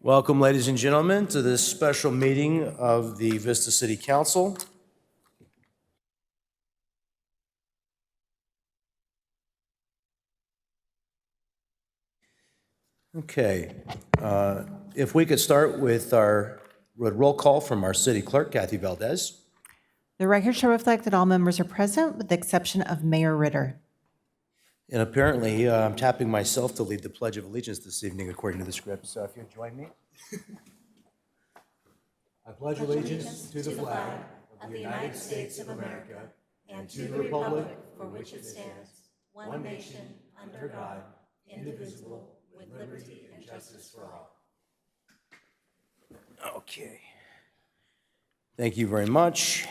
Welcome, ladies and gentlemen, to this special meeting of the Vista City Council. Okay, if we could start with our roll call from our city clerk, Kathy Valdez. The record shall reflect that all members are present with the exception of Mayor Ritter. And apparently, I'm tapping myself to lead the Pledge of Allegiance this evening according to the script, so if you'll join me. I pledge allegiance to the flag of the United States of America and to the republic for which it stands, one nation, under God, indivisible, with liberty and justice for all. Okay. Thank you very much.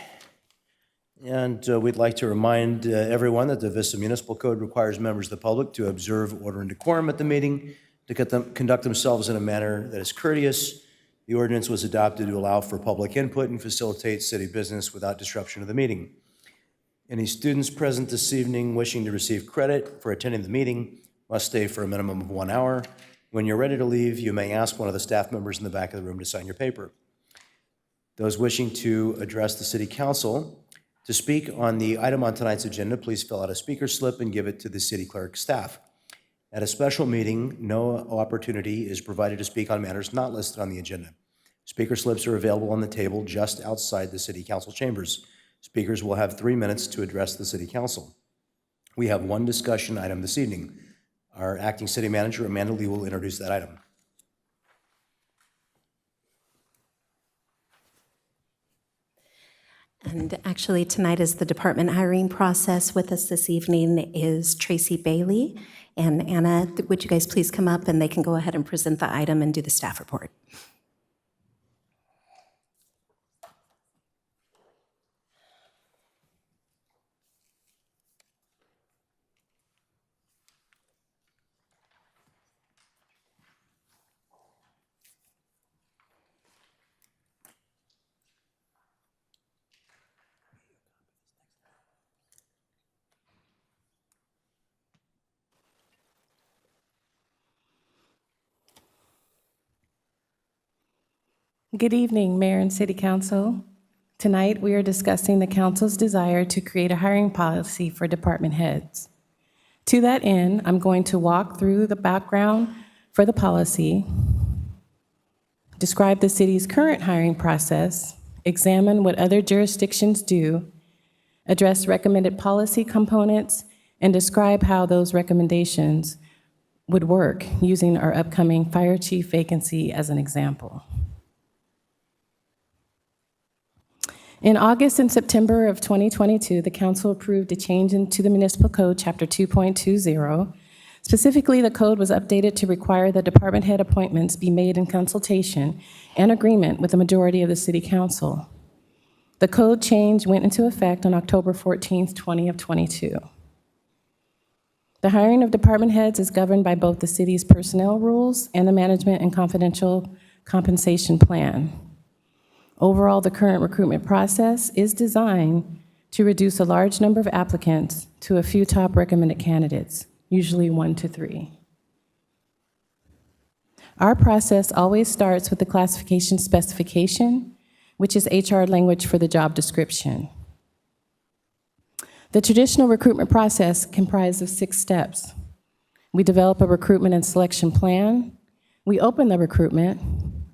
And we'd like to remind everyone that the Vista Municipal Code requires members of the public to observe order and decorum at the meeting, to conduct themselves in a manner that is courteous. The ordinance was adopted to allow for public input and facilitate city business without disruption of the meeting. Any students present this evening wishing to receive credit for attending the meeting must stay for a minimum of 1 hour. When you're ready to leave, you may ask one of the staff members in the back of the room to sign your paper. Those wishing to address the City Council to speak on the item on tonight's agenda, please fill out a speaker slip and give it to the city clerk staff. At a special meeting, no opportunity is provided to speak on matters not listed on the agenda. Speaker slips are available on the table just outside the City Council chambers. Speakers will have 3 minutes to address the City Council. We have one discussion item this evening. Our acting city manager, Amanda Lee, will introduce that item. And actually, tonight is the department hiring process. With us this evening is Tracy Bailey and Anna. Would you guys please come up and they can go ahead and present the item and do the staff report. Good evening, Mayor and City Council. Tonight, we are discussing the Council's desire to create a hiring policy for department heads. To that end, I'm going to walk through the background for the policy, describe the city's current hiring process, examine what other jurisdictions do, address recommended policy components, and describe how those recommendations would work using our upcoming fire chief vacancy as an example. In August and September of 2022, the Council approved a change into the Municipal Code, Chapter 2.20. Specifically, the code was updated to require that department head appointments be made in consultation and agreement with the majority of the City Council. The code change went into effect on October 14th, 2022. The hiring of department heads is governed by both the city's personnel rules and the Management and Confidential Compensation Plan. Overall, the current recruitment process is designed to reduce a large number of applicants to a few top recommended candidates, usually 1 to 3. Our process always starts with the classification specification, which is HR language for the job description. The traditional recruitment process comprised of 6 steps. We develop a recruitment and selection plan. We open the recruitment.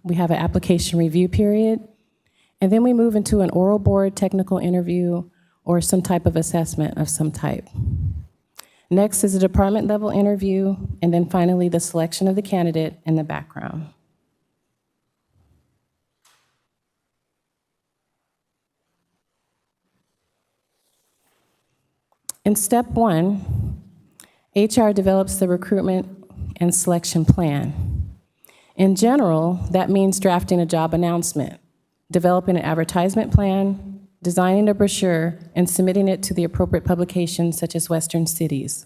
We have an application review period. And then we move into an oral board technical interview or some type of assessment of some type. Next is a department level interview, and then finally the selection of the candidate and the background. In step 1, HR develops the recruitment and selection plan. In general, that means drafting a job announcement, developing an advertisement plan, designing a brochure, and submitting it to the appropriate publications such as Western Cities.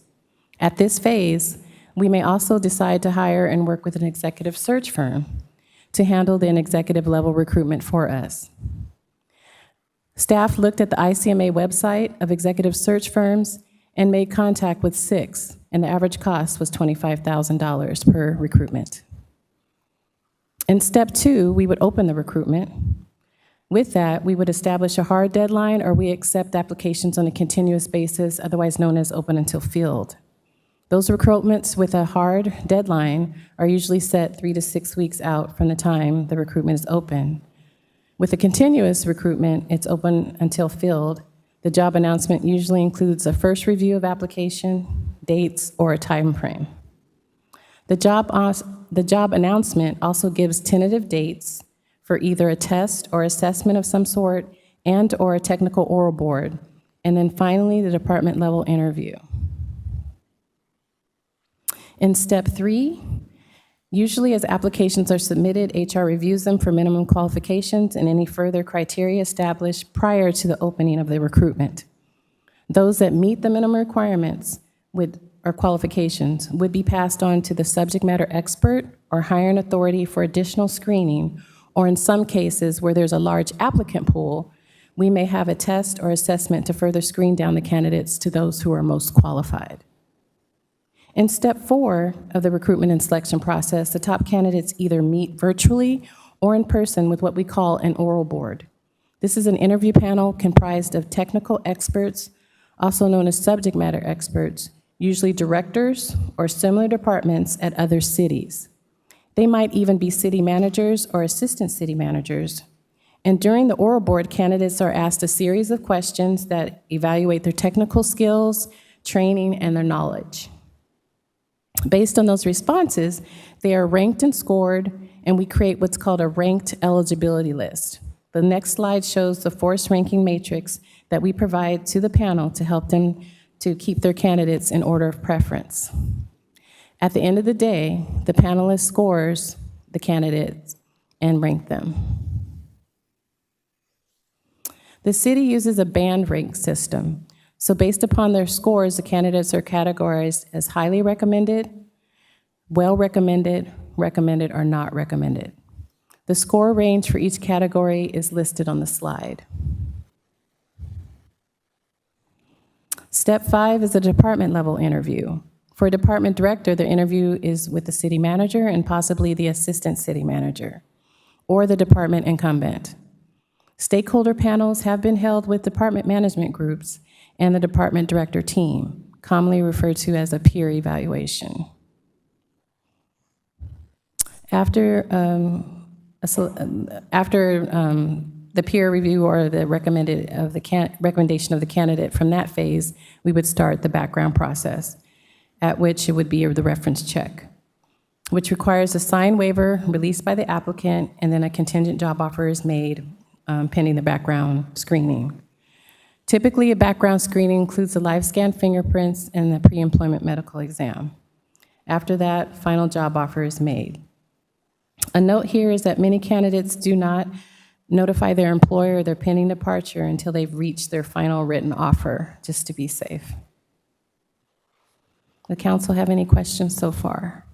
At this phase, we may also decide to hire and work with an executive search firm to handle the executive level recruitment for us. Staff looked at the ICMA website of executive search firms and made contact with 6 and the average cost was $25,000 per recruitment. In step 2, we would open the recruitment. With that, we would establish a hard deadline, or we accept applications on a continuous basis, otherwise known as open until filled. Those recruitments with a hard deadline are usually set 3 to 6 weeks out from the time the recruitment is open. With a continuous recruitment, it's open until filled. The job announcement usually includes a first review of application, dates, or a time frame. The job announcement also gives tentative dates for either a test or assessment of some sort and/or a technical oral board, and then finally, the department level interview. In step 3, usually as applications are submitted, HR reviews them for minimum qualifications and any further criteria established prior to the opening of the recruitment. Those that meet the minimum requirements or qualifications would be passed on to the subject matter expert or hiring authority for additional screening, or in some cases where there's a large applicant pool, we may have a test or assessment to further screen down the candidates to those who are most qualified. In step 4 of the recruitment and selection process, the top candidates either meet virtually or in person with what we call an oral board. This is an interview panel comprised of technical experts, also known as subject matter experts, usually directors or similar departments at other cities. They might even be city managers or assistant city managers. And during the oral board, candidates are asked a series of questions that evaluate their technical skills, training, and their knowledge. Based on those responses, they are ranked and scored, and we create what's called a ranked eligibility list. The next slide shows the force ranking matrix that we provide to the panel to help them to keep their candidates in order of preference. At the end of the day, the panelist scores the candidates and rank them. The city uses a band rank system. So based upon their scores, the candidates are categorized as highly recommended, well recommended, recommended, or not recommended. The score range for each category is listed on the slide. Step 5 is a department level interview. For a department director, the interview is with the city manager and possibly the assistant city manager, or the department incumbent. Stakeholder panels have been held with department management groups and the department director team, commonly referred to as a peer evaluation. After the peer review or the recommendation of the candidate from that phase, we would start the background process, at which it would be the reference check, which requires a signed waiver released by the applicant, and then a contingent job offer is made pending the background screening. Typically, a background screening includes the live scan fingerprints and the pre-employment medical exam. After that, final job offer is made. A note here is that many candidates do not notify their employer of their pending departure until they've reached their final written offer, just to be safe. The council have any questions so far?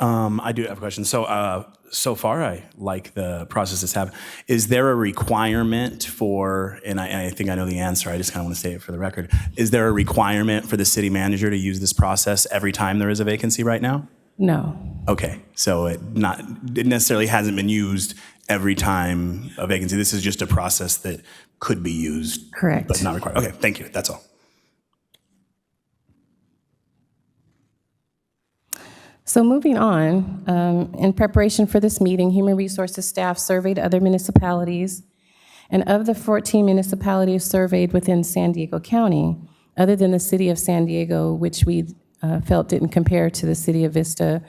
I do have a question. So far, I like the process that's happened. Is there a requirement for, and I think I know the answer, I just kind of want to say it for the record, is there a requirement for the city manager to use this process every time there is a vacancy right now? No. Okay, so it necessarily hasn't been used every time a vacancy. This is just a process that could be used. Correct. But not required. Okay, thank you, that's all. So moving on, in preparation for this meeting, Human Resources staff surveyed other municipalities, and of the 14 municipalities surveyed within San Diego County, other than the city of San Diego, which we felt didn't compare to the city of Vista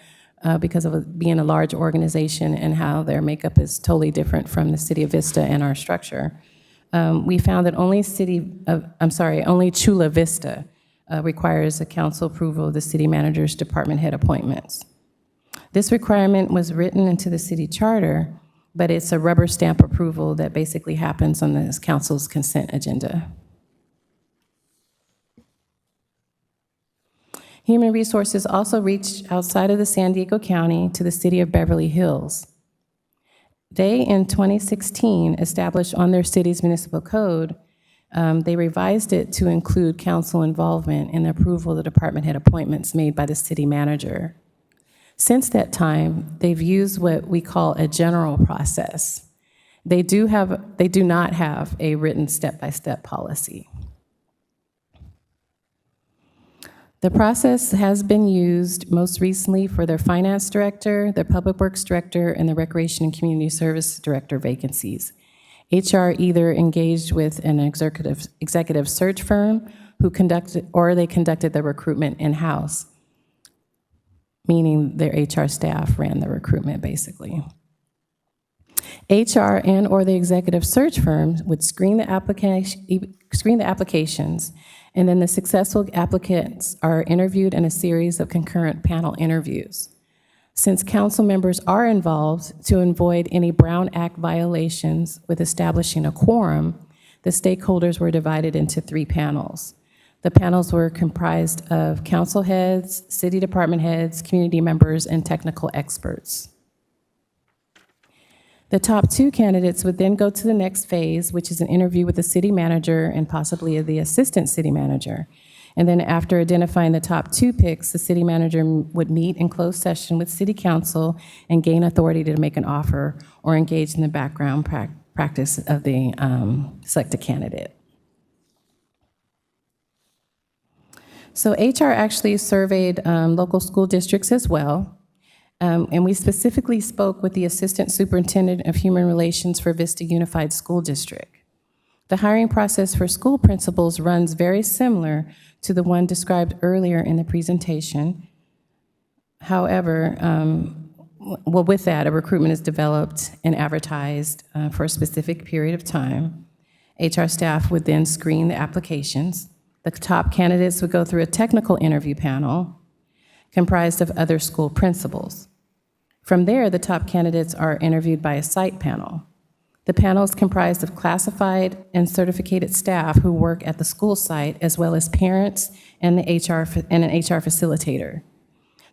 because of it being a large organization and how their makeup is totally different from the city of Vista and our structure, we found that only Chula Vista requires a council approval of the city manager's department head appointments. This requirement was written into the city charter, but it's a rubber stamp approval that basically happens on this council's consent agenda. Human Resources also reached outside of the San Diego County to the city of Beverly Hills. They, in 2016, established on their city's municipal code, they revised it to include council involvement in the approval of the department head appointments made by the city manager. Since that time, they've used what we call a general process. They do not have a written step-by-step policy. The process has been used most recently for their finance director, their public works director, and the recreation and community service director vacancies. HR either engaged with an executive search firm who conducted the recruitment in-house, meaning their HR staff ran the recruitment, basically. HR and/or the executive search firm would screen the applications, and then the successful applicants are interviewed in a series of concurrent panel interviews. Since council members are involved to avoid any Brown Act violations with establishing a quorum, the stakeholders were divided into 3 panels. The panels were comprised of council heads, city department heads, community members, and technical experts. The top 2 candidates would then go to the next phase, which is an interview with the city manager and possibly the assistant city manager. And then after identifying the top 2 picks, the city manager would meet in closed session with city council and gain authority to make an offer or engage in the background practice of the selected candidate. So HR actually surveyed local school districts as well. And we specifically spoke with the Assistant Superintendent of Human Relations for Vista Unified School District. The hiring process for school principals runs very similar to the one described earlier in the presentation. However, with that, a recruitment is developed and advertised for a specific period of time. HR staff would then screen the applications. The top candidates would go through a technical interview panel comprised of other school principals. From there, the top candidates are interviewed by a site panel. The panel is comprised of classified and certificated staff who work at the school site, as well as parents and an HR facilitator.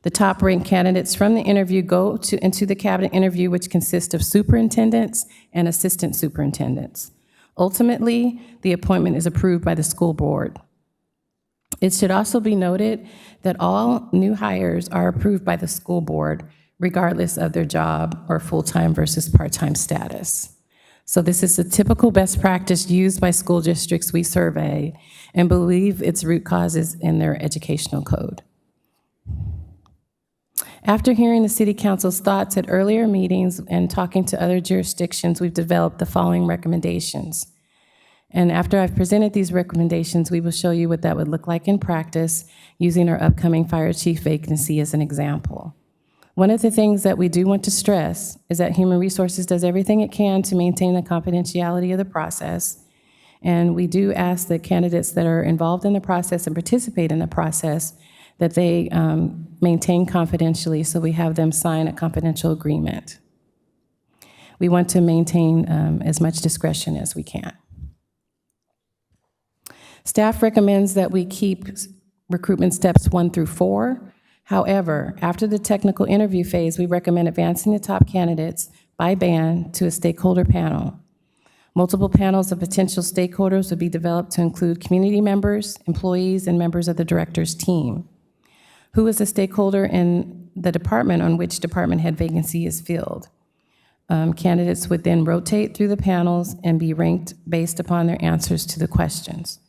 The top-ranked candidates from the interview go into the cabinet interview, which consists of superintendents and assistant superintendents. Ultimately, the appointment is approved by the school board. It should also be noted that all new hires are approved by the school board, regardless of their job or full-time versus part-time status. So this is a typical best practice used by school districts we survey and believe its root cause is in their educational code. After hearing the City Council's thoughts at earlier meetings and talking to other jurisdictions, we've developed the following recommendations. And after I've presented these recommendations, we will show you what that would look like in practice using our upcoming fire chief vacancy as an example. One of the things that we do want to stress is that Human Resources does everything it can to maintain the confidentiality of the process. And we do ask the candidates that are involved in the process and participate in the process that they maintain confidentially, so we have them sign a confidential agreement. We want to maintain as much discretion as we can. Staff recommends that we keep recruitment steps 1 through 4. However, after the technical interview phase, we recommend advancing the top candidates by band to a stakeholder panel. Multiple panels of potential stakeholders would be developed to include community members, employees, and members of the director's team. Who is a stakeholder in the department on which department head vacancy is filled? Candidates would then rotate through the panels and be ranked based upon their answers to the questions.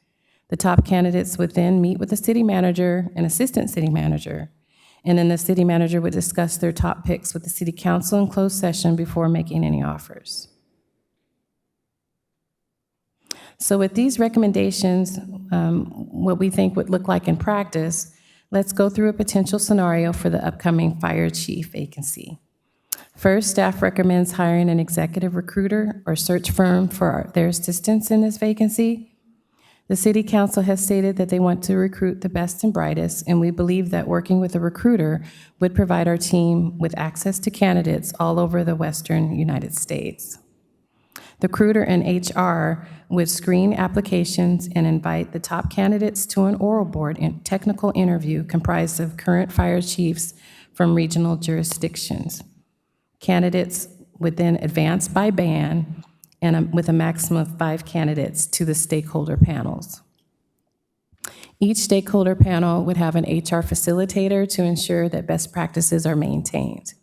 The top candidates would then meet with the city manager and assistant city manager, and then the city manager would discuss their top picks with the city council in closed session before making any offers. So with these recommendations, what we think would look like in practice, let's go through a potential scenario for the upcoming fire chief vacancy. First, staff recommends hiring an executive recruiter or search firm for their assistance in this vacancy. The City Council has stated that they want to recruit the best and brightest, and we believe that working with a recruiter would provide our team with access to candidates all over the Western United States. The recruiter and HR would screen applications and invite the top candidates to an oral board and technical interview comprised of current fire chiefs from regional jurisdictions. Candidates would then advance by band and with a maximum of 5 candidates to the stakeholder panels. Each stakeholder panel would have an HR facilitator to ensure that best practices are maintained.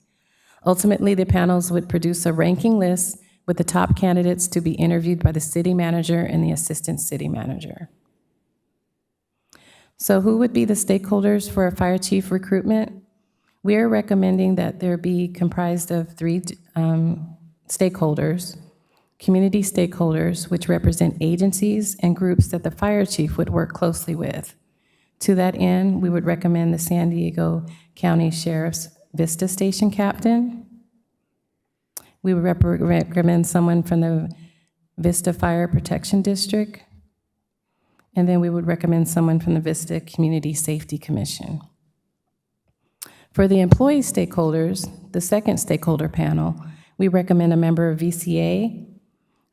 Ultimately, the panels would produce a ranking list with the top candidates to be interviewed by the city manager and the assistant city manager. So who would be the stakeholders for a fire chief recruitment? We are recommending that there be comprised of 3 stakeholders: community stakeholders, which represent agencies and groups that the fire chief would work closely with. To that end, we would recommend the San Diego County Sheriff's Vista Station Captain. We would recommend someone from the Vista Fire Protection District. And then we would recommend someone from the Vista Community Safety Commission. For the employee stakeholders, the second stakeholder panel, we recommend a member of VCA,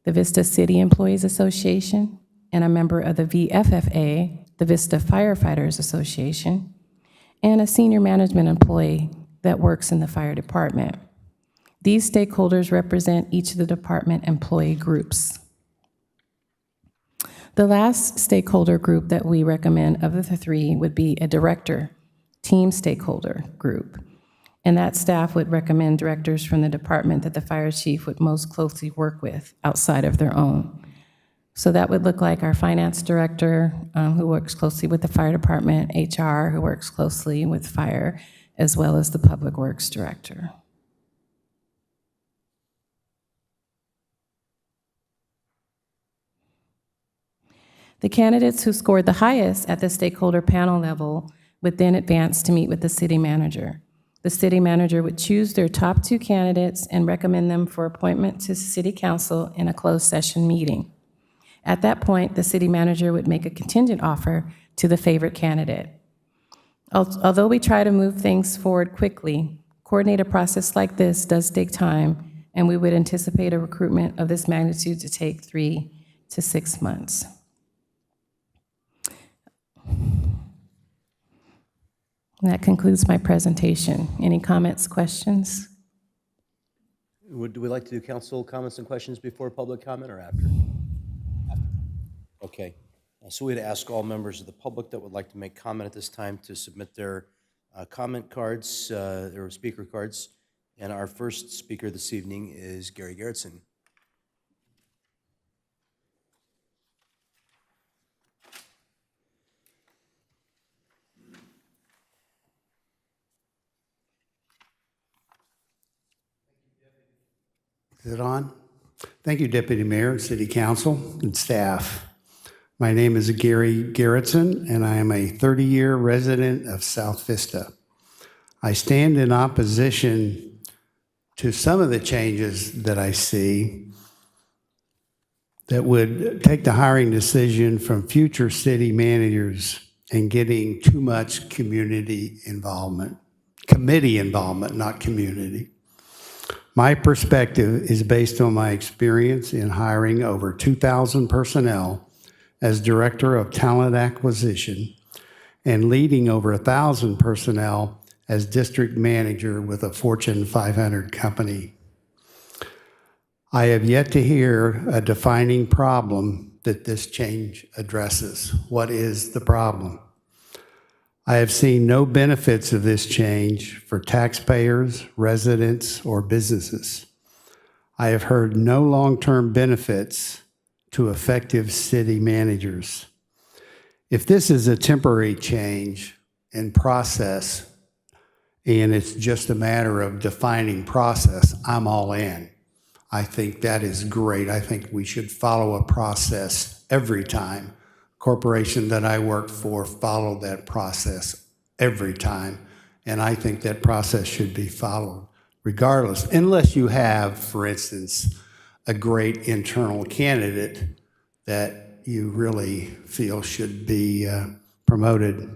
the Vista City Employees Association, and a member of the VFFA, the Vista Firefighters Association, and a senior management employee that works in the fire department. These stakeholders represent each of the department employee groups. The last stakeholder group that we recommend of the 3 would be a director, team stakeholder group. And that staff would recommend directors from the department that the fire chief would most closely work with outside of their own. So that would look like our finance director, who works closely with the fire department, HR, who works closely with fire, as well as the public works director. The candidates who scored the highest at the stakeholder panel level would then advance to meet with the city manager. The city manager would choose their top 2 candidates and recommend them for appointment to city council in a closed session meeting. At that point, the city manager would make a contingent offer to the favorite candidate. Although we try to move things forward quickly, coordinate a process like this does take time, and we would anticipate a recruitment of this magnitude to take 3 to 6 months. That concludes my presentation. Any comments, questions? Would we like to do council comments and questions before public comment or after? Okay. So we'd ask all members of the public that would like to make comment at this time to submit their comment cards, their speaker cards. And our first speaker this evening is Gary Gerritsen. Is it on? Thank you, Deputy Mayor, City Council, and staff. My name is Gary Gerritsen, and I am a 30-year resident of South Vista. I stand in opposition to some of the changes that I see that would take the hiring decision from future city managers and getting too much community involvement. Committee involvement, not community. My perspective is based on my experience in hiring over 2,000 personnel as Director of Talent Acquisition and leading over 1,000 personnel as District Manager with a Fortune 500 company. I have yet to hear a defining problem that this change addresses. What is the problem? I have seen no benefits of this change for taxpayers, residents, or businesses. I have heard no long-term benefits to effective city managers. If this is a temporary change in process and it's just a matter of defining process, I'm all in. I think that is great. I think we should follow a process every time. Corporation that I work for followed that process every time, and I think that process should be followed regardless, unless you have, for instance, a great internal candidate that you really feel should be promoted.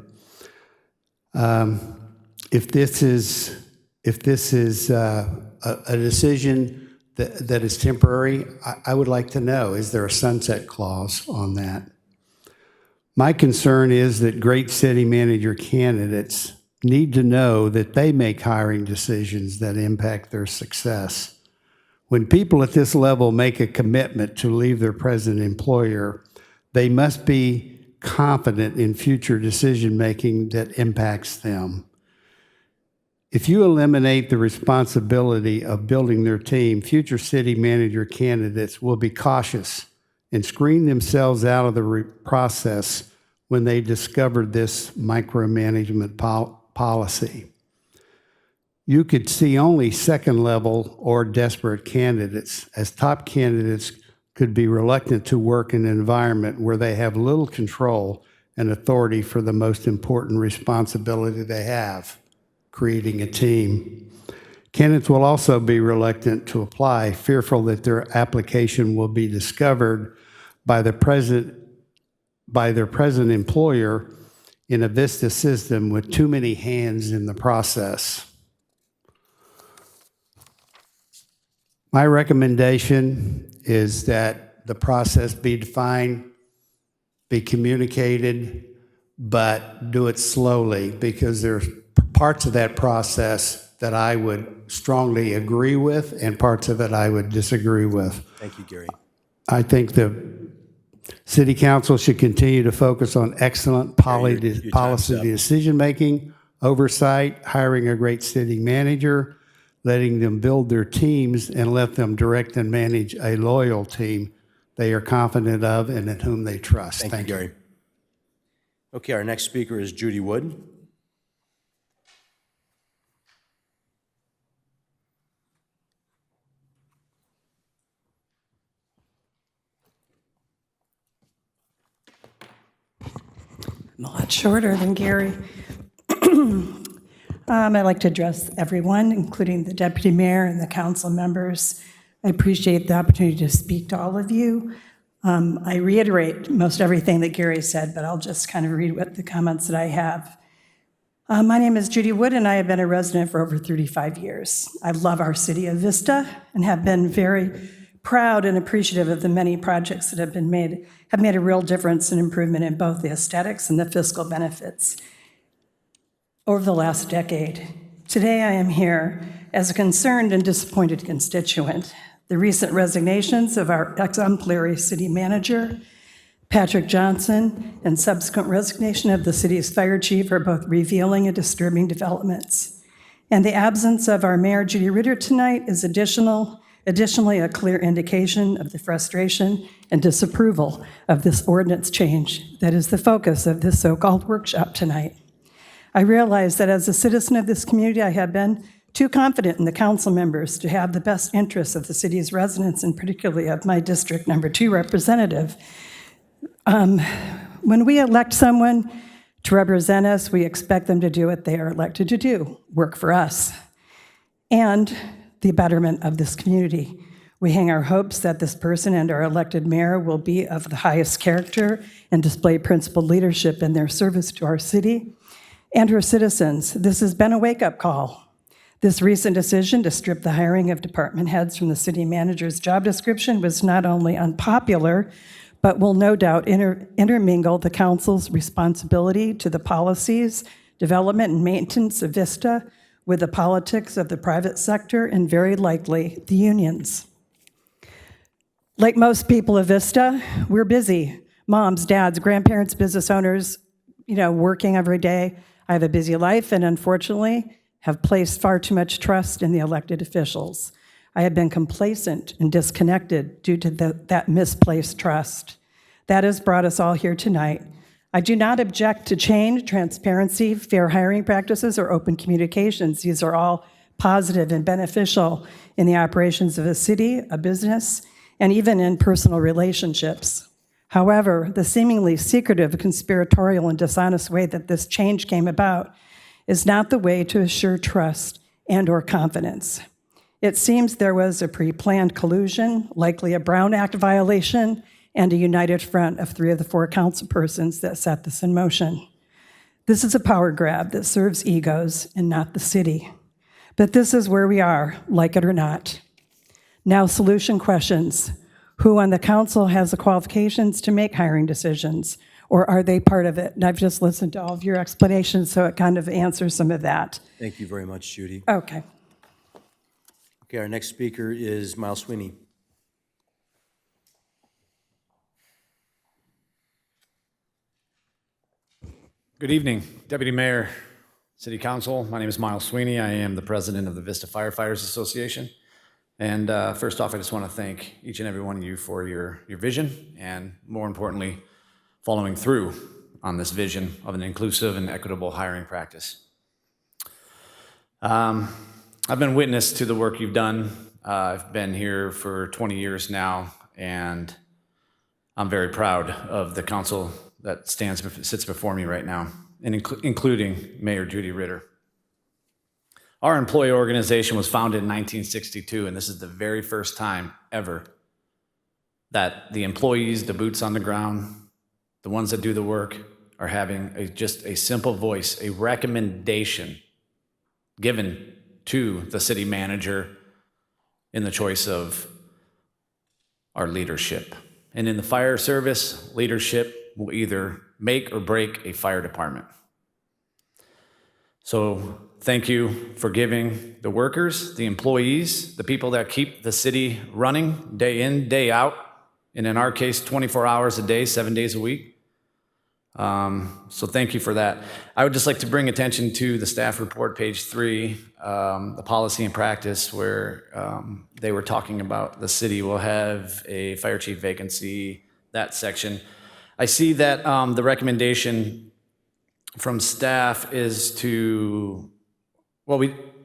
If this is a decision that is temporary, I would like to know, is there a sunset clause on that? My concern is that great city manager candidates need to know that they make hiring decisions that impact their success. When people at this level make a commitment to leave their present employer, they must be confident in future decision-making that impacts them. If you eliminate the responsibility of building their team, future city manager candidates will be cautious and screen themselves out of the process when they discover this micromanagement policy. You could see only second-level or desperate candidates, as top candidates could be reluctant to work in an environment where they have little control and authority for the most important responsibility they have, creating a team. Candidates will also be reluctant to apply, fearful that their application will be discovered by their present employer in a VISTA system with too many hands in the process. My recommendation is that the process be defined, be communicated, but do it slowly, because there's parts of that process that I would strongly agree with and parts of it I would disagree with. Thank you, Gary. I think the City Council should continue to focus on excellent your time's policy up. decision-making, oversight, hiring a great city manager, letting them build their teams, and let them direct and manage a loyal team they are confident of and in whom they trust. Thank you, Gary. Okay, our next speaker is Judy Wood. I'm a lot shorter than Gary. I'd like to address everyone, including the deputy mayor and the council members. I appreciate the opportunity to speak to all of you. I reiterate most everything that Gary said, but I'll just kind of read what the comments that I have. My name is Judy Wood, and I have been a resident for over 35 years. I love our city of Vista and have been very proud and appreciative of the many projects that have made a real difference and improvement in both the aesthetics and the fiscal benefits over the last decade. Today I am here as a concerned and disappointed constituent. The recent resignations of our exemplary city manager, Patrick Johnson, and subsequent resignation of the city's fire chief are both revealing and disturbing developments. And the absence of our mayor, Judy Ritter, tonight is additionally a clear indication of the frustration and disapproval of this ordinance change that is the focus of this so-called workshop tonight. I realize that as a citizen of this community, I have been too confident in the council members to have the best interests of the city's residents, and particularly of my District Number 2 representative. When we elect someone to represent us, we expect them to do what they are elected to do, work for us, and the betterment of this community. We hang our hopes that this person and our elected mayor will be of the highest character and display principled leadership in their service to our city and her citizens. This has been a wake-up call. This recent decision to strip the hiring of department heads from the city manager's job description was not only unpopular, but will no doubt intermingle the council's responsibility to the policies, development, and maintenance of Vista with the politics of the private sector and very likely the unions. Like most people of Vista, we're busy. Moms, dads, grandparents, business owners, working every day. I have a busy life and unfortunately have placed far too much trust in the elected officials. I have been complacent and disconnected due to that misplaced trust. That has brought us all here tonight. I do not object to change, transparency, fair hiring practices, or open communications. These are all positive and beneficial in the operations of a city, a business, and even in personal relationships. However, the seemingly secretive, conspiratorial, and dishonest way that this change came about is not the way to assure trust and/or confidence. It seems there was a pre-planned collusion, likely a Brown Act violation, and a united front of 3 of the 4 councilpersons that set this in motion. This is a power grab that serves egos and not the city. But this is where we are, like it or not. Now, solution questions. Who on the council has the qualifications to make hiring decisions, or are they part of it? And I've just listened to all of your explanations, so it kind of answers some of that. Thank you very much, Judy. Okay. Okay, our next speaker is Miles Sweeney. Good evening, Deputy Mayor, City Council. My name is Miles Sweeney. I am the president of the Vista Firefighters Association. And first off, I just want to thank each and every one of you for your vision and, more importantly, following through on this vision of an inclusive and equitable hiring practice. I've been witness to the work you've done. I've been here for 20 years now, and I'm very proud of the council that sits before me right now, and including Mayor Judy Ritter. Our employee organization was founded in 1962, and this is the very first time ever that the employees, the boots on the ground, the ones that do the work, are having just a simple voice, a recommendation given to the city manager in the choice of our leadership. And in the fire service, leadership will either make or break a fire department. So thank you for giving the workers, the employees, the people that keep the city running day in, day out, and in our case, 24 hours a day, 7 days a week. So thank you for that. I would just like to bring attention to the staff report, page 3, the policy and practice, where they were talking about the city will have a fire chief vacancy, that section. I see that the recommendation from staff is to, well,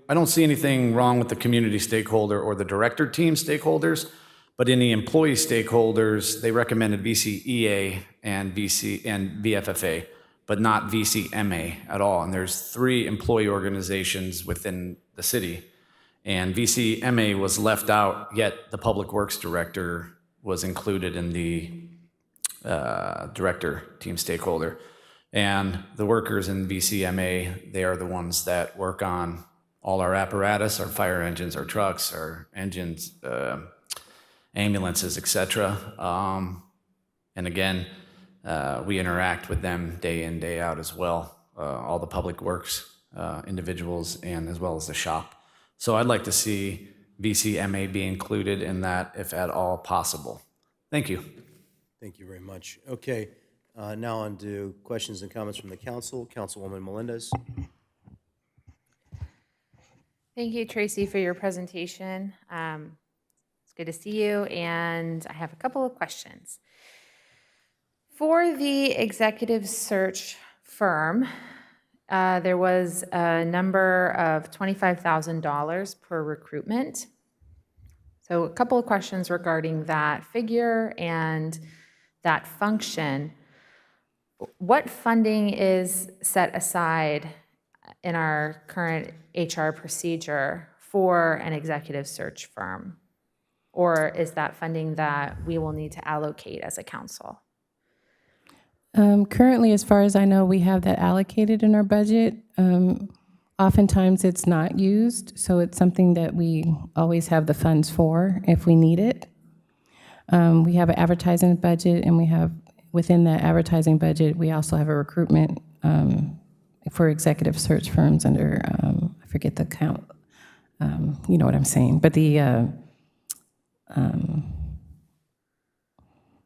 I don't see anything wrong with the community stakeholder or the director team stakeholders, but in the employee stakeholders, they recommended VCEA and VFFA, but not VCMA at all. And there's 3 employee organizations within the city, and VCMA was left out, yet the Public Works Director was included in the director team stakeholder. And the workers in VCMA, they are the ones that work on all our apparatus, our fire engines, our trucks, our engines, ambulances, etc. And again, we interact with them day in, day out as well, all the public works individuals and as well as the shop. So I'd like to see VCMA be included in that if at all possible. Thank you. Thank you very much. Okay, now on to questions and comments from the council. Councilwoman Melendez. Thank you, Tracy, for your presentation. It's good to see you, and I have a couple of questions. For the executive search firm, there was a number of $25,000 per recruitment. So a couple of questions regarding that figure and that function. What funding is set aside in our current HR procedure for an executive search firm? Or is that funding that we will need to allocate as a council? Currently, as far as I know, we have that allocated in our budget. Oftentimes, it's not used, so it's something that we always have the funds for if we need it. We have an advertising budget, and we have, within that advertising budget, we also have a recruitment for executive search firms under, I forget the count, you know what I'm saying, but the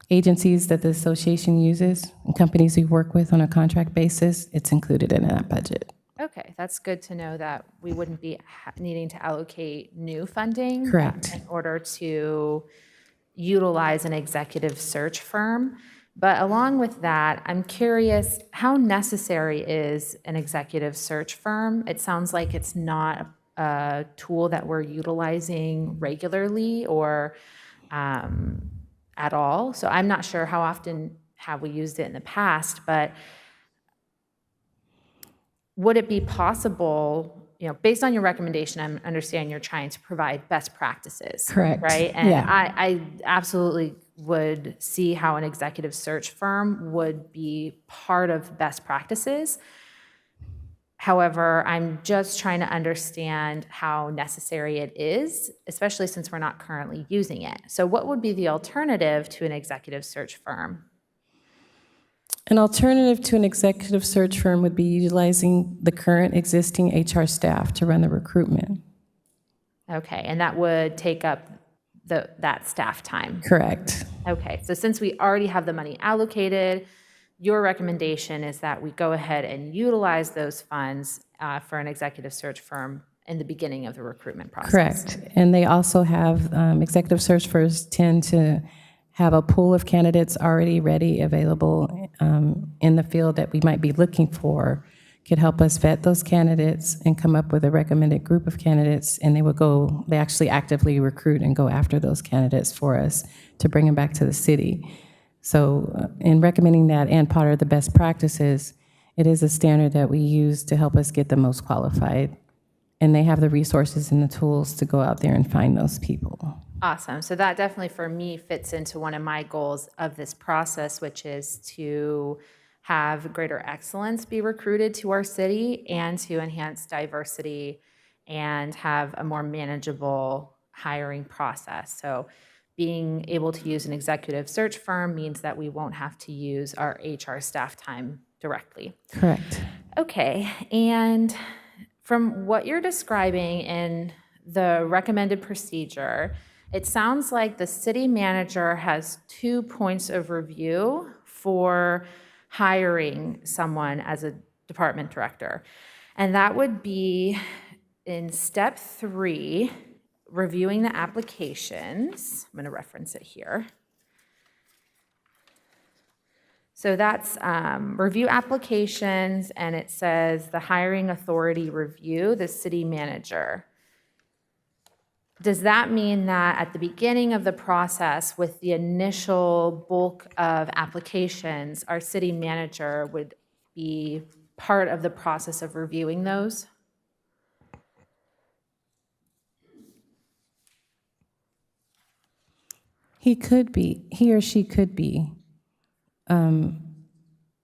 agencies that the association uses and companies we work with on a contract basis, it's included in that budget. Okay, that's good to know that we wouldn't be needing to allocate new funding. Correct. In order to utilize an executive search firm. But along with that, I'm curious, how necessary is an executive search firm? It sounds like it's not a tool that we're utilizing regularly or at all. So I'm not sure how often have we used it in the past, but would it be possible, you know, based on your recommendation, I understand you're trying to provide best practices. Correct. Right? And Yeah. I absolutely would see how an executive search firm would be part of best practices. However, I'm just trying to understand how necessary it is, especially since we're not currently using it. So what would be the alternative to an executive search firm? An alternative to an executive search firm would be utilizing the current existing HR staff to run the recruitment. Okay, and that would take up that staff time. Correct. Okay, so since we already have the money allocated, your recommendation is that we go ahead and utilize those funds for an executive search firm in the beginning of the recruitment process. Correct. And they also have, executive search firms tend to have a pool of candidates already ready, available in the field that we might be looking for, could help us vet those candidates and come up with a recommended group of candidates, and they actually actively recruit and go after those candidates for us to bring them back to the city. So in recommending that and part of the best practices, it is a standard that we use to help us get the most qualified. And they have the resources and the tools to go out there and find those people. Awesome. So that definitely for me fits into one of my goals of this process, which is to have greater excellence be recruited to our city and to enhance diversity and have a more manageable hiring process. So being able to use an executive search firm means that we won't have to use our HR staff time directly. Correct. Okay, and from what you're describing in the recommended procedure, it sounds like the city manager has 2 points of review for hiring someone as a department director. And that would be in step 3, reviewing the applications. I'm going to reference it here. So that's review applications, and it says the hiring authority review, the city manager. Does that mean that at the beginning of the process, with the initial bulk of applications, our city manager would be part of the process of reviewing those? He or she could be.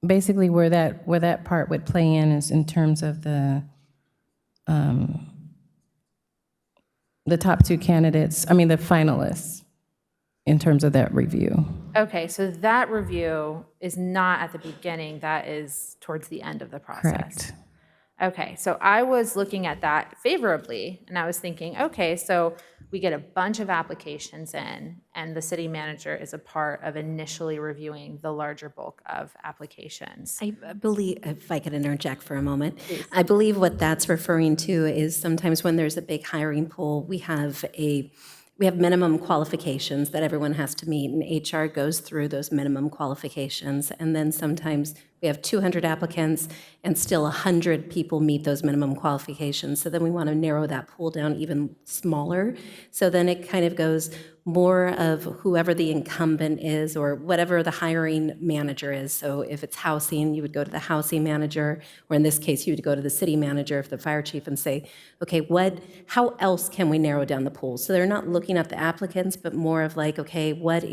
Basically, where that part would play in is in terms of the top 2 candidates, the finalists, in terms of that review. Okay, so that review is not at the beginning, that is towards the end of the process. Correct. Okay, so I was looking at that favorably, and I was thinking, okay, so we get a bunch of applications in, and the city manager is a part of initially reviewing the larger bulk of applications. I believe, if I could interject for a moment, I believe what that's referring to is sometimes when there's a big hiring pool, we have minimum qualifications that everyone has to meet, and HR goes through those minimum qualifications. And then sometimes we have 200 applicants and still 100 people meet those minimum qualifications. So then we want to narrow that pool down even smaller. So then it kind of goes more of whoever the incumbent is or whatever the hiring manager is. So if it's housing, you would go to the housing manager, or in this case, you would go to the city manager if the fire chief and say, okay, how else can we narrow down the pool? So they're not looking at the applicants, but more of like, okay, what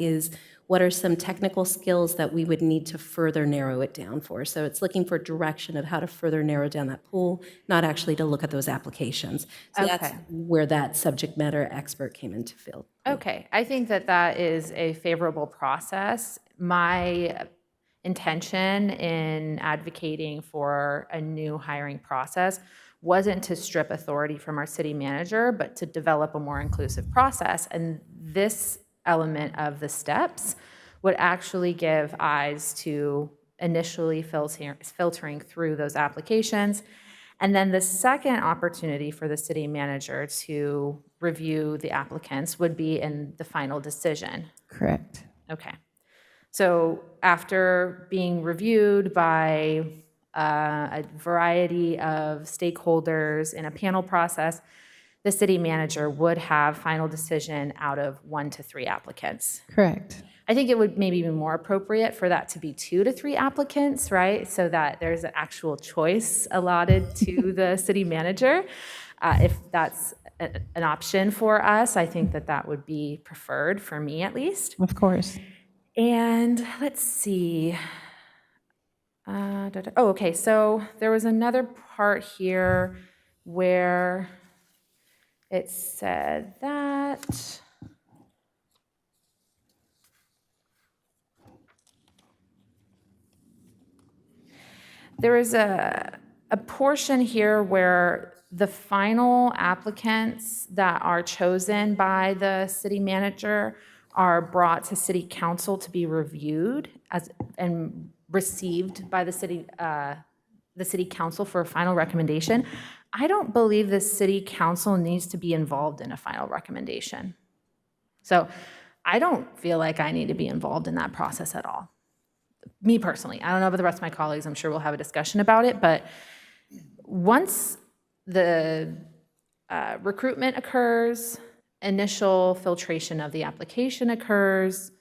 are some technical skills that we would need to further narrow it down for? So it's looking for direction of how to further narrow down that pool, not actually to look at those applications. So that's where that subject matter expert came into field. Okay, I think that is a favorable process. My intention in advocating for a new hiring process wasn't to strip authority from our city manager, but to develop a more inclusive process. And this element of the steps would actually give eyes to initially filtering through those applications. And then the second opportunity for the city manager to review the applicants would be in the final decision. Correct. Okay. So after being reviewed by a variety of stakeholders in a panel process, the city manager would have final decision out of 1 to 3 applicants. Correct. I think it would maybe be more appropriate for that to be 2 to 3 applicants, right? So that there's an actual choice allotted to the city manager. If that's an option for us, I think that would be preferred for me at least. Of course. And let's see. Okay, so there was another part here where it said that there is a portion here where the final applicants that are chosen by the city manager are brought to city council to be reviewed and received by the city council for a final recommendation. I don't believe the city council needs to be involved in a final recommendation. So I don't feel like I need to be involved in that process at all. Me personally, I don't know about the rest of my colleagues. I'm sure we'll have a discussion about it, but once the recruitment occurs, initial filtration of the application occurs,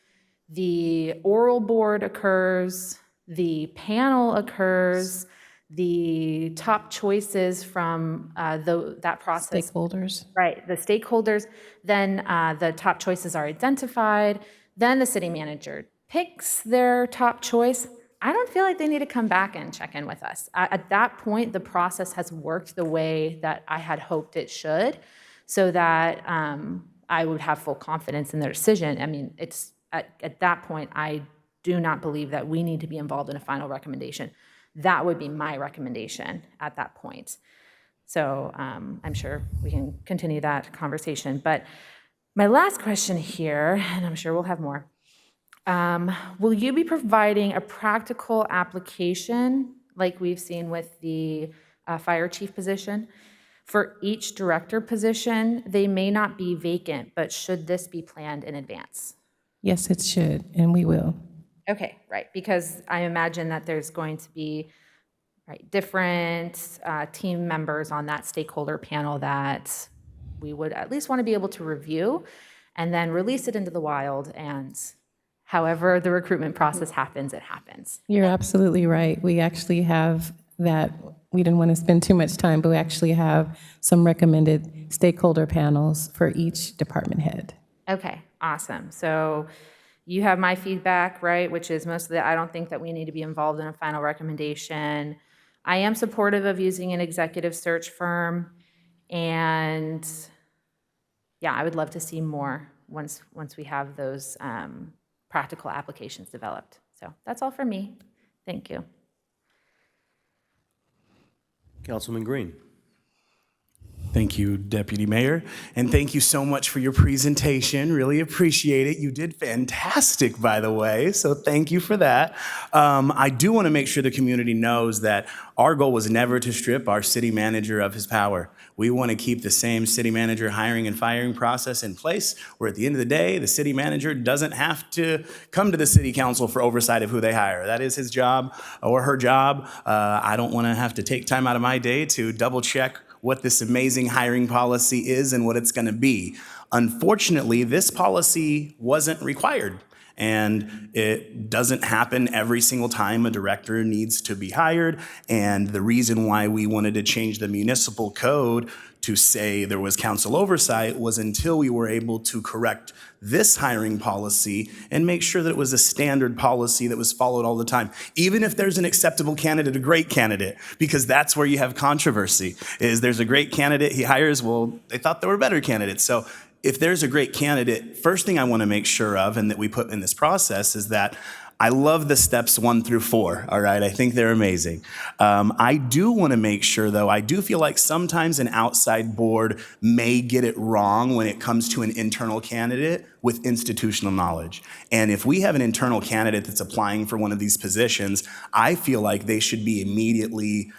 the oral board occurs, the panel occurs, the top choices from that process. Stakeholders. Right, the stakeholders, then the top choices are identified, then the city manager picks their top choice. I don't feel like they need to come back and check in with us. At that point, the process has worked the way that I had hoped it should, so that I would have full confidence in their decision. I mean, it's at that point, I do not believe that we need to be involved in a final recommendation. That would be my recommendation at that point. So I'm sure we can continue that conversation. But my last question here, and I'm sure we'll have more, will you be providing a practical application like we've seen with the fire chief position? For each director position, they may not be vacant, but should this be planned in advance? Yes, it should, and we will. Okay, right, because I imagine that there's going to be different team members on that stakeholder panel that we would at least want to be able to review and then release it into the wild, and however the recruitment process happens, it happens. You're absolutely right. We actually have that. We didn't want to spend too much time, but we actually have some recommended stakeholder panels for each department head. Okay, awesome. So you have my feedback, right, which is mostly I don't think that we need to be involved in a final recommendation. I am supportive of using an executive search firm, and yeah, I would love to see more once we have those practical applications developed. So that's all for me. Thank you. Councilman Green. Thank you, Deputy Mayor, and thank you so much for your presentation. Really appreciate it. You did fantastic, by the way, so thank you for that. I do want to make sure the community knows that our goal was never to strip our city manager of his power. We want to keep the same city manager hiring and firing process in place, where at the end of the day, the city manager doesn't have to come to the city council for oversight of who they hire. That is his job or her job. I don't want to have to take time out of my day to double check what this amazing hiring policy is and what it's going to be. Unfortunately, this policy wasn't required, and it doesn't happen every single time a director needs to be hired. And the reason why we wanted to change the municipal code to say there was council oversight was until we were able to correct this hiring policy and make sure that it was a standard policy that was followed all the time. Even if there's an acceptable candidate, a great candidate, because that's where you have controversy, is there's a great candidate he hires, well, they thought there were better candidates. So if there's a great candidate, first thing I want to make sure of and that we put in this process is that I love the steps 1 through 4, all right? I think they're amazing. I do want to make sure, though, I do feel like sometimes an outside board may get it wrong when it comes to an internal candidate with institutional knowledge. And if we have an internal candidate that's applying for one of these positions, I feel like they should be immediately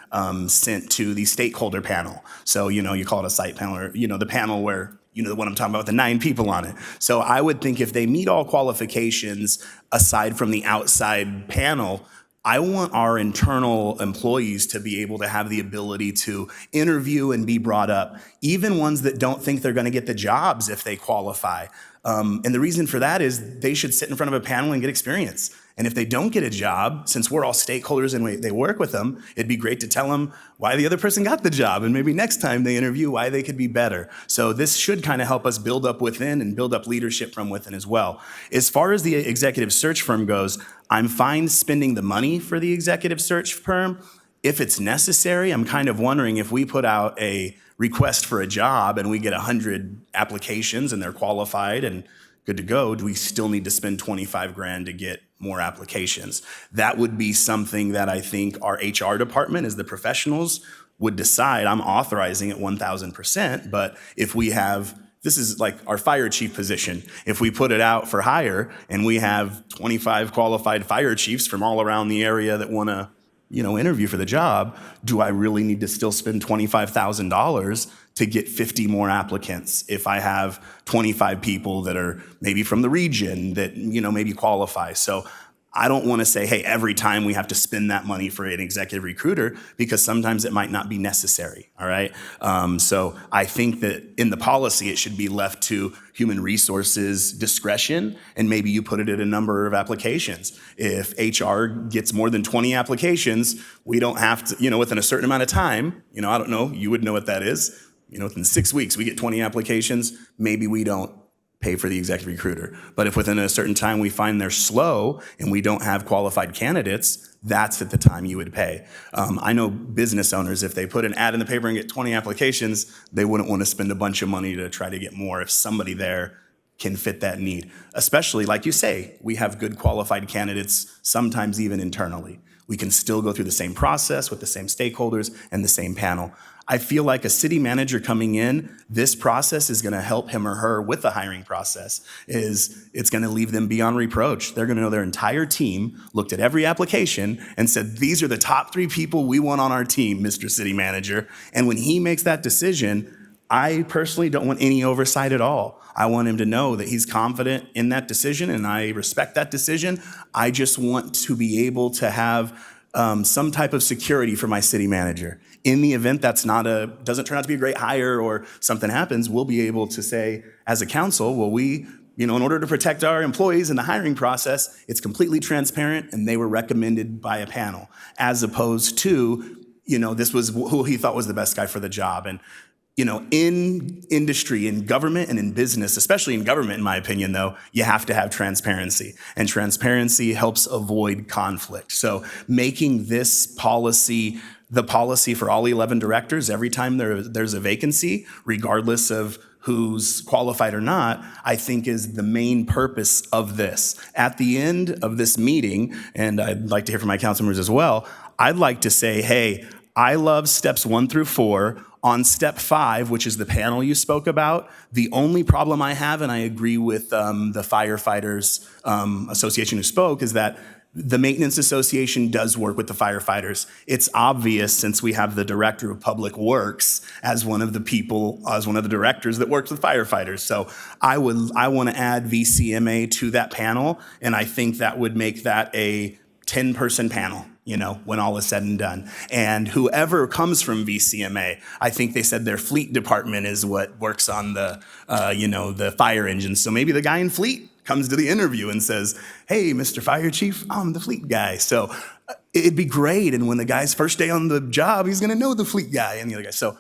sent to the stakeholder panel. So, you call it a site panel, or, the panel where the one I'm talking about with the 9 people on it. So I would think if they meet all qualifications aside from the outside panel, I want our internal employees to be able to have the ability to interview and be brought up, even ones that don't think they're going to get the jobs if they qualify. And the reason for that is they should sit in front of a panel and get experience. And if they don't get a job, since we're all stakeholders and they work with them, it'd be great to tell them why the other person got the job, and maybe next time they interview why they could be better. So this should kind of help us build up within and build up leadership from within as well. As far as the executive search firm goes, I'm fine spending the money for the executive search firm. If it's necessary, I'm kind of wondering if we put out a request for a job and we get 100 applications and they're qualified and good to go, do we still need to spend 25 grand to get more applications? That would be something that I think our HR department, as the professionals, would decide, I'm authorizing it 1,000%, but if we have, this is like our fire chief position. If we put it out for hire and we have 25 qualified fire chiefs from all around the area that want to, interview for the job, do I really need to still spend $25,000 to get 50 more applicants if I have 25 people that are maybe from the region that, maybe qualify? So I don't want to say, hey, every time we have to spend that money for an executive recruiter, because sometimes it might not be necessary, all right? So I think that in the policy, it should be left to human resources discretion, and maybe you put it at a number of applications. If HR gets more than 20 applications, we don't have to, within a certain amount of time, I don't know, you would know what that is. Within 6 weeks, we get 20 applications, maybe we don't pay for the executive recruiter. But if within a certain time we find they're slow and we don't have qualified candidates, that's at the time you would pay. I know business owners, if they put an ad in the paper and get 20 applications, they wouldn't want to spend a bunch of money to try to get more if somebody there can fit that need. Especially, like you say, we have good qualified candidates, sometimes even internally. We can still go through the same process with the same stakeholders and the same panel. I feel like a city manager coming in, this process is going to help him or her with the hiring process. It's going to leave them beyond reproach. They're going to know their entire team looked at every application and said, these are the top 3 people we want on our team, Mr. City Manager. And when he makes that decision, I personally don't want any oversight at all. I want him to know that he's confident in that decision, and I respect that decision. I just want to be able to have some type of security for my city manager. In the event that's doesn't turn out to be a great hire or something happens, we'll be able to say as a council, well, we, in order to protect our employees in the hiring process, it's completely transparent and they were recommended by a panel, as opposed to, this was who he thought was the best guy for the job. And, in industry, in government, and in business, especially in government, in my opinion, though, you have to have transparency. And transparency helps avoid conflict. So making this policy the policy for all 11 directors every time there's a vacancy, regardless of who's qualified or not, I think is the main purpose of this. At the end of this meeting, and I'd like to hear from my council members as well, I'd like to say, hey, I love steps 1 through 4. On step 5, which is the panel you spoke about, the only problem I have, and I agree with the firefighters association who spoke, is that the Maintenance Association does work with the firefighters. It's obvious, since we have the Director of Public Works as one of the directors that works with firefighters. So I want to add VCMA to that panel, and I think that would make that a 10-person panel, when all is said and done. And whoever comes from VCMA, I think they said their fleet department is what works on the fire engines. So maybe the guy in fleet comes to the interview and says, hey, Mr. Fire Chief, I'm the fleet guy. So it'd be great. And when the guy's first day on the job, he's going to know the fleet guy and the other guy. So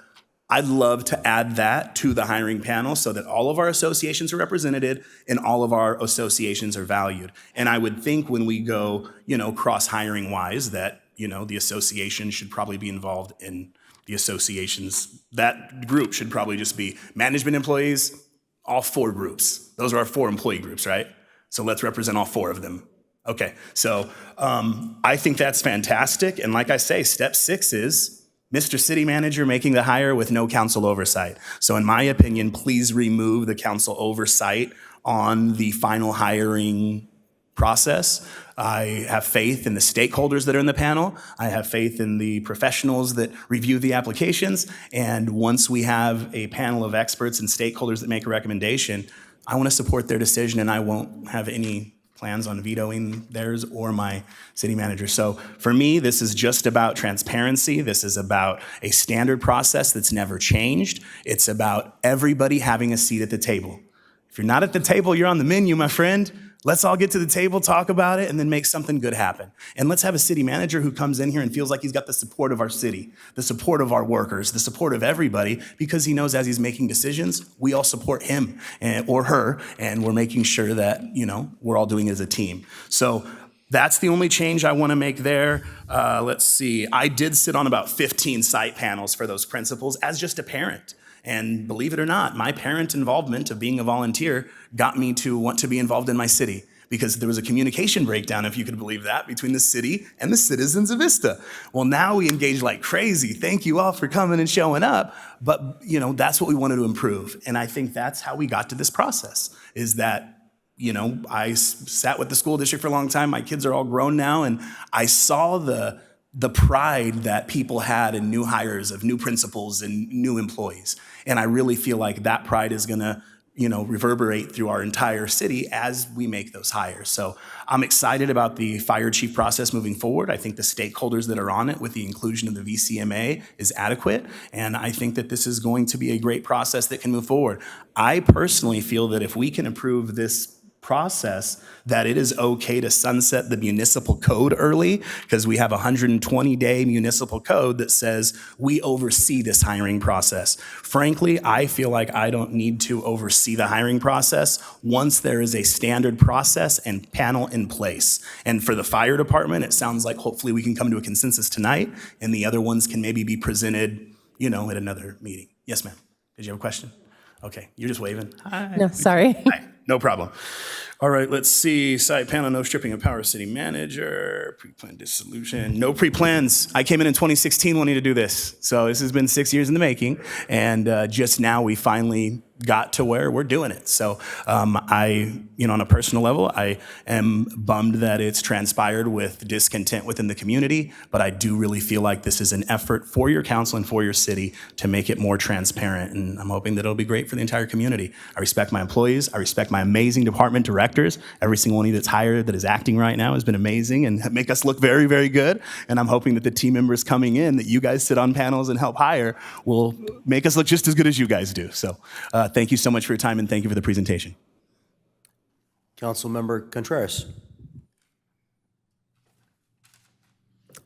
I'd love to add that to the hiring panel so that all of our associations are represented and all of our associations are valued. And I would think when we go, cross-hiring wise, that, the association should probably be involved in the associations. That group should probably just be management employees, all 4 groups. Those are our 4 employee groups, right? So let's represent all 4 of them. Okay, so I think that's fantastic. And like I say, step 6 is Mr. City Manager making the hire with no council oversight. So in my opinion, please remove the council oversight on the final hiring process. I have faith in the stakeholders that are in the panel. I have faith in the professionals that review the applications. And once we have a panel of experts and stakeholders that make a recommendation, I want to support their decision, and I won't have any plans on vetoing theirs or my city manager. So for me, this is just about transparency. This is about a standard process that's never changed. It's about everybody having a seat at the table. If you're not at the table, you're on the menu, my friend. Let's all get to the table, talk about it, and then make something good happen. And let's have a city manager who comes in here and feels like he's got the support of our city, the support of our workers, the support of everybody, because he knows as he's making decisions, we all support him or her, and we're making sure that, we're all doing it as a team. So that's the only change I want to make there. Let's see. I did sit on about 15 site panels for those principals as just a parent. And believe it or not, my parent involvement of being a volunteer got me to want to be involved in my city. because there was a communication breakdown, if you could believe that, between the city and the citizens of Vista. Well, now we engage like crazy. Thank you all for coming and showing up. But, that's what we wanted to improve. And I think that's how we got to this process, is that I sat with the school district for a long time. My kids are all grown now, and I saw the pride that people had in new hires of new principals and new employees. And I really feel like that pride is going to, reverberate through our entire city as we make those hires. So I'm excited about the fire chief process moving forward. I think the stakeholders that are on it with the inclusion of the VCMA is adequate. And I think that this is going to be a great process that can move forward. I personally feel that if we can improve this process, that it is okay to sunset the municipal code early, because we have a 120-day municipal code that says we oversee this hiring process. Frankly, I feel like I don't need to oversee the hiring process once there is a standard process and panel in place. And for the fire department, it sounds like hopefully we can come to a consensus tonight, and the other ones can maybe be presented, at another meeting. Yes, ma'am. Did you have a question? Okay, you're just waving. Hi. No, sorry. Hi. No problem. All right, let's see. Side panel, no stripping of power, city manager, pre-planned dissolution, no pre-plans. I came in 2016 wanting to do this. So this has been 6 years in the making. And just now we finally got to where we're doing it. So on a personal level, I am bummed that it's transpired with discontent within the community, but I do really feel like this is an effort for your council and for your city to make it more transparent. And I'm hoping that it'll be great for the entire community. I respect my employees. I respect my amazing department directors. Every single one of you that's hired that is acting right now has been amazing and make us look very, very good. And I'm hoping that the team members coming in that you guys sit on panels and help hire will make us look just as good as you guys do. So thank you so much for your time, and thank you for the presentation. Councilmember Contreras.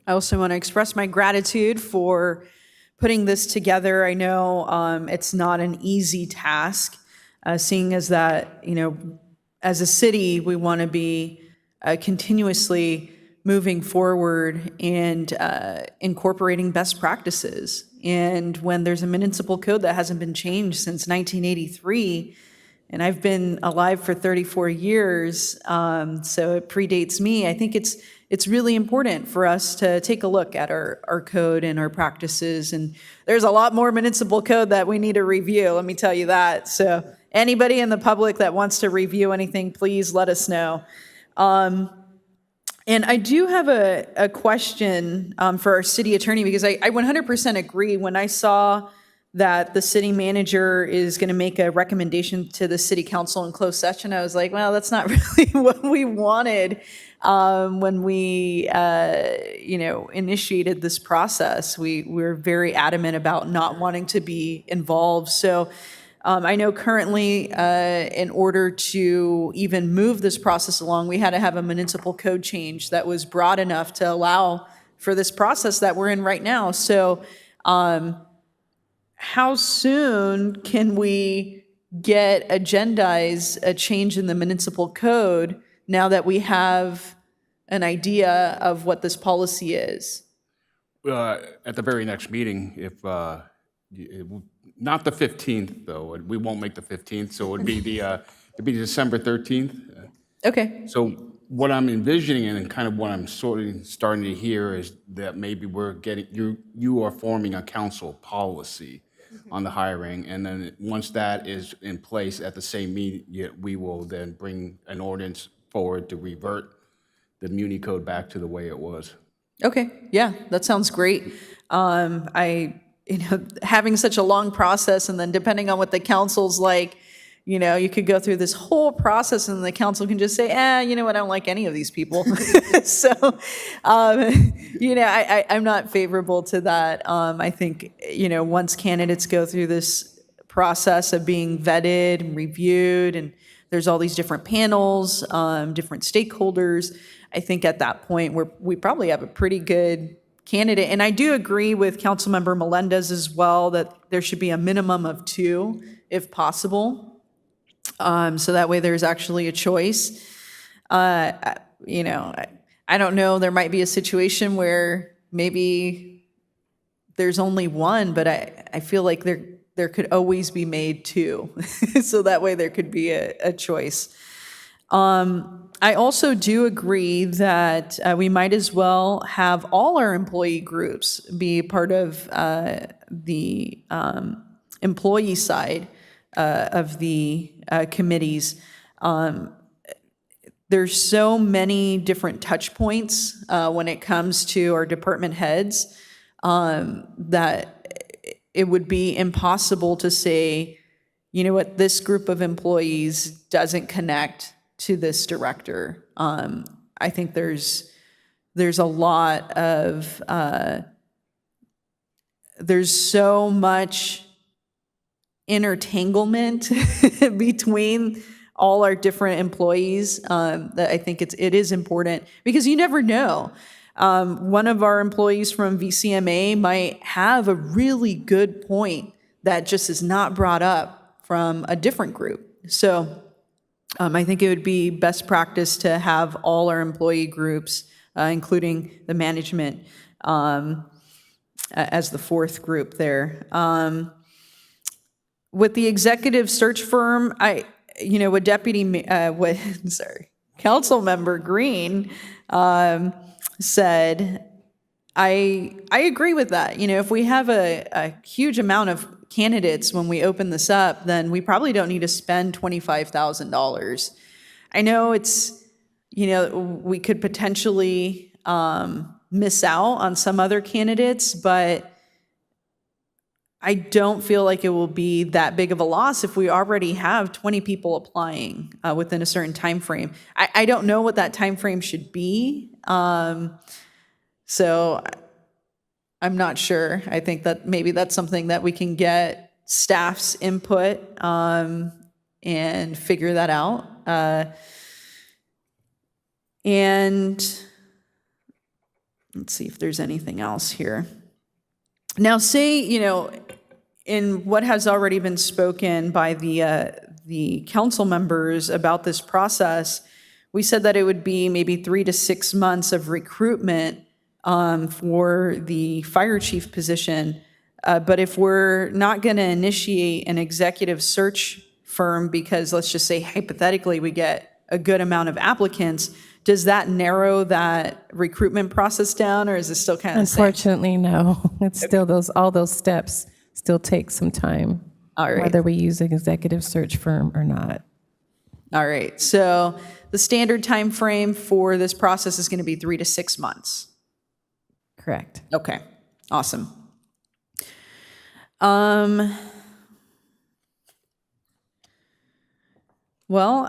I also want to express my gratitude for putting this together. I know it's not an easy task, seeing as that, as a city, we want to be continuously moving forward and incorporating best practices. And when there's a municipal code that hasn't been changed since 1983, and I've been alive for 34 years, so it predates me, I think it's really important for us to take a look at our code and our practices. And there's a lot more municipal code that we need to review, let me tell you that. So anybody in the public that wants to review anything, please let us know. And I do have a question for our city attorney, because I 100% agree. When I saw that the city manager is going to make a recommendation to the city council in closed session, I was like, well, that's not really what we wanted when we initiated this process. We were very adamant about not wanting to be involved. So I know currently, in order to even move this process along, we had to have a municipal code change that was broad enough to allow for this process that we're in right now. So how soon can we agendize a change in the municipal code now that we have an idea of what this policy is? At the very next meeting, if not the 15th, though. We won't make the 15th, so it'd be December 13th. Okay. So what I'm envisioning and kind of what I'm sort of starting to hear is that maybe you are forming a council policy on the hiring, and then once that is in place at the same meeting, we will then bring an ordinance forward to revert the Muni Code back to the way it was. Okay. Yeah, that sounds great. Having such a long process, and then depending on what the council's like, you could go through this whole process and the council can just say, I don't like any of these people. So, I'm not favorable to that. I think, once candidates go through this process of being vetted and reviewed, and there's all these different panels, different stakeholders, I think at that point we probably have a pretty good candidate. And I do agree with Councilmember Melendez as well that there should be a minimum of 2 if possible. So that way there's actually a choice. I don't know, there might be a situation where maybe there's only 1, but I feel like there could always be made 2. So that way there could be a choice. I also do agree that we might as well have all our employee groups be part of the employee side of the committees. There's so many different touch points when it comes to our department heads that it would be impossible to say, you know what, this group of employees doesn't connect to this director. I think there's a lot of, there's so much intertanglement between all our different employees that I think it is important, because you never know. One of our employees from VCMA might have a really good point that just is not brought up from a different group. So I think it would be best practice to have all our employee groups, including the management, as the fourth group there. With the executive search firm, what Council Member Green said, I agree with that. If we have a huge amount of candidates when we open this up, then we probably don't need to spend $25,000. I know we could potentially miss out on some other candidates, but I don't feel like it will be that big of a loss if we already have 20 people applying within a certain time frame. I don't know what that time frame should be, so I'm not sure. I think that maybe that's something that we can get staff's input and figure that out. And let's see if there's anything else here. Now, say, in what has already been spoken by the council members about this process, we said that it would be maybe 3 to 6 months of recruitment for the fire chief position. But if we're not going to initiate an executive search firm because, let's just say hypothetically, we get a good amount of applicants, does that narrow that recruitment process down, or is it still kind of the same? Unfortunately, no. It's still all those steps still take some time, All right. whether we use an executive search firm or not. All right. So the standard time frame for this process is going to be 3 to 6 months. Correct. Okay. Awesome. Well,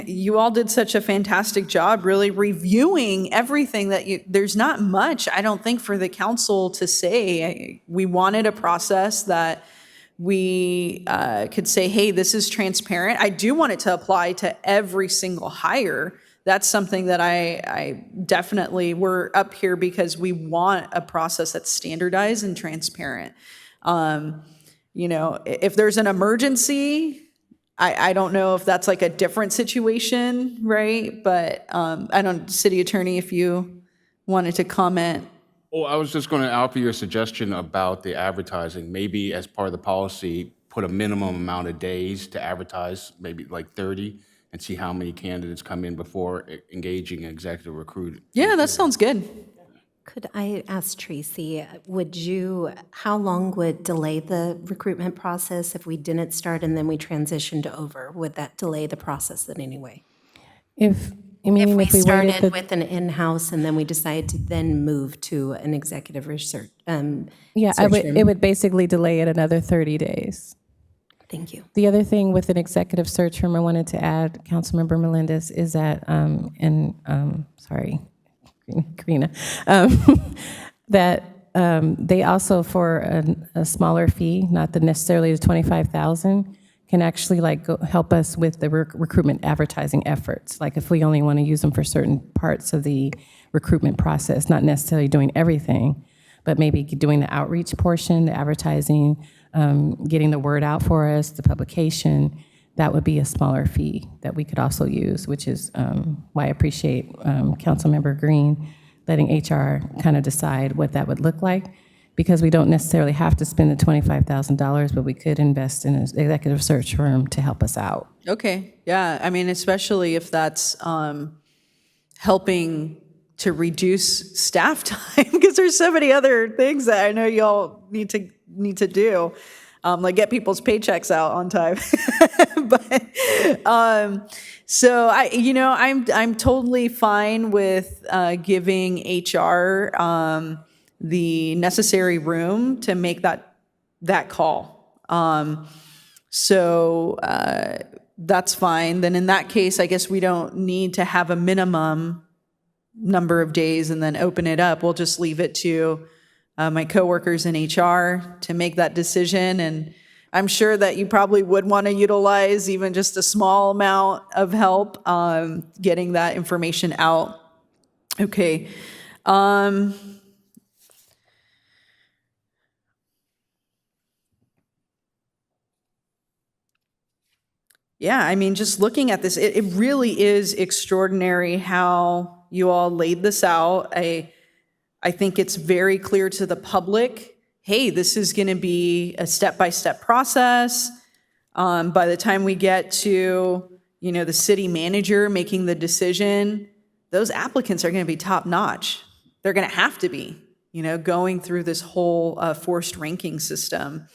you all did such a fantastic job really reviewing everything there's not much, I don't think, for the council to say. We wanted a process that we could say, hey, this is transparent. I do want it to apply to every single hire. That's something that I definitely, we're up here because we want a process that's standardized and transparent. If there's an emergency, I don't know if that's like a different situation, right? But I don't, City Attorney, if you wanted to comment. Oh, I was just going to offer you a suggestion about the advertising. Maybe as part of the policy, put a minimum amount of days to advertise, maybe like 30, and see how many candidates come in before engaging an executive recruit. Yeah, that sounds good. Could I ask Tracy, how long would delay the recruitment process if we didn't start and then we transitioned over? Would that delay the process in any way? If If we started waited with an in-house and then we decided to then move to an executive research, yeah, search firm? it would basically delay it another 30 days. Thank you. The other thing with an executive search firm I wanted to add, Councilmember Melendez, is that, Karina, that they also, for a smaller fee, not necessarily the $25,000, can actually help us with the recruitment advertising efforts. Like if we only want to use them for certain parts of the recruitment process, not necessarily doing everything, but maybe doing the outreach portion, the advertising, getting the word out for us, the publication, that would be a smaller fee that we could also use, which is why I appreciate Councilmember Green letting HR kind of decide what that would look like. because we don't necessarily have to spend the $25,000, but we could invest in an executive search firm to help us out. Okay, yeah, I mean, especially if that's helping to reduce staff time, because there's so many other things that I know y'all need to do, like get people's paychecks out on time. But so I'm totally fine with giving HR the necessary room to make that call. So that's fine. Then in that case, I guess we don't need to have a minimum number of days and then open it up. We'll just leave it to my coworkers in HR to make that decision. And I'm sure that you probably would want to utilize even just a small amount of help getting that information out. Okay. Yeah, I mean, just looking at this, it really is extraordinary how you all laid this out. I think it's very clear to the public, hey, this is going to be a step-by-step process. By the time we get to, the city manager making the decision, those applicants are going to be top-notch. They're going to have to be, going through this whole forced ranking system.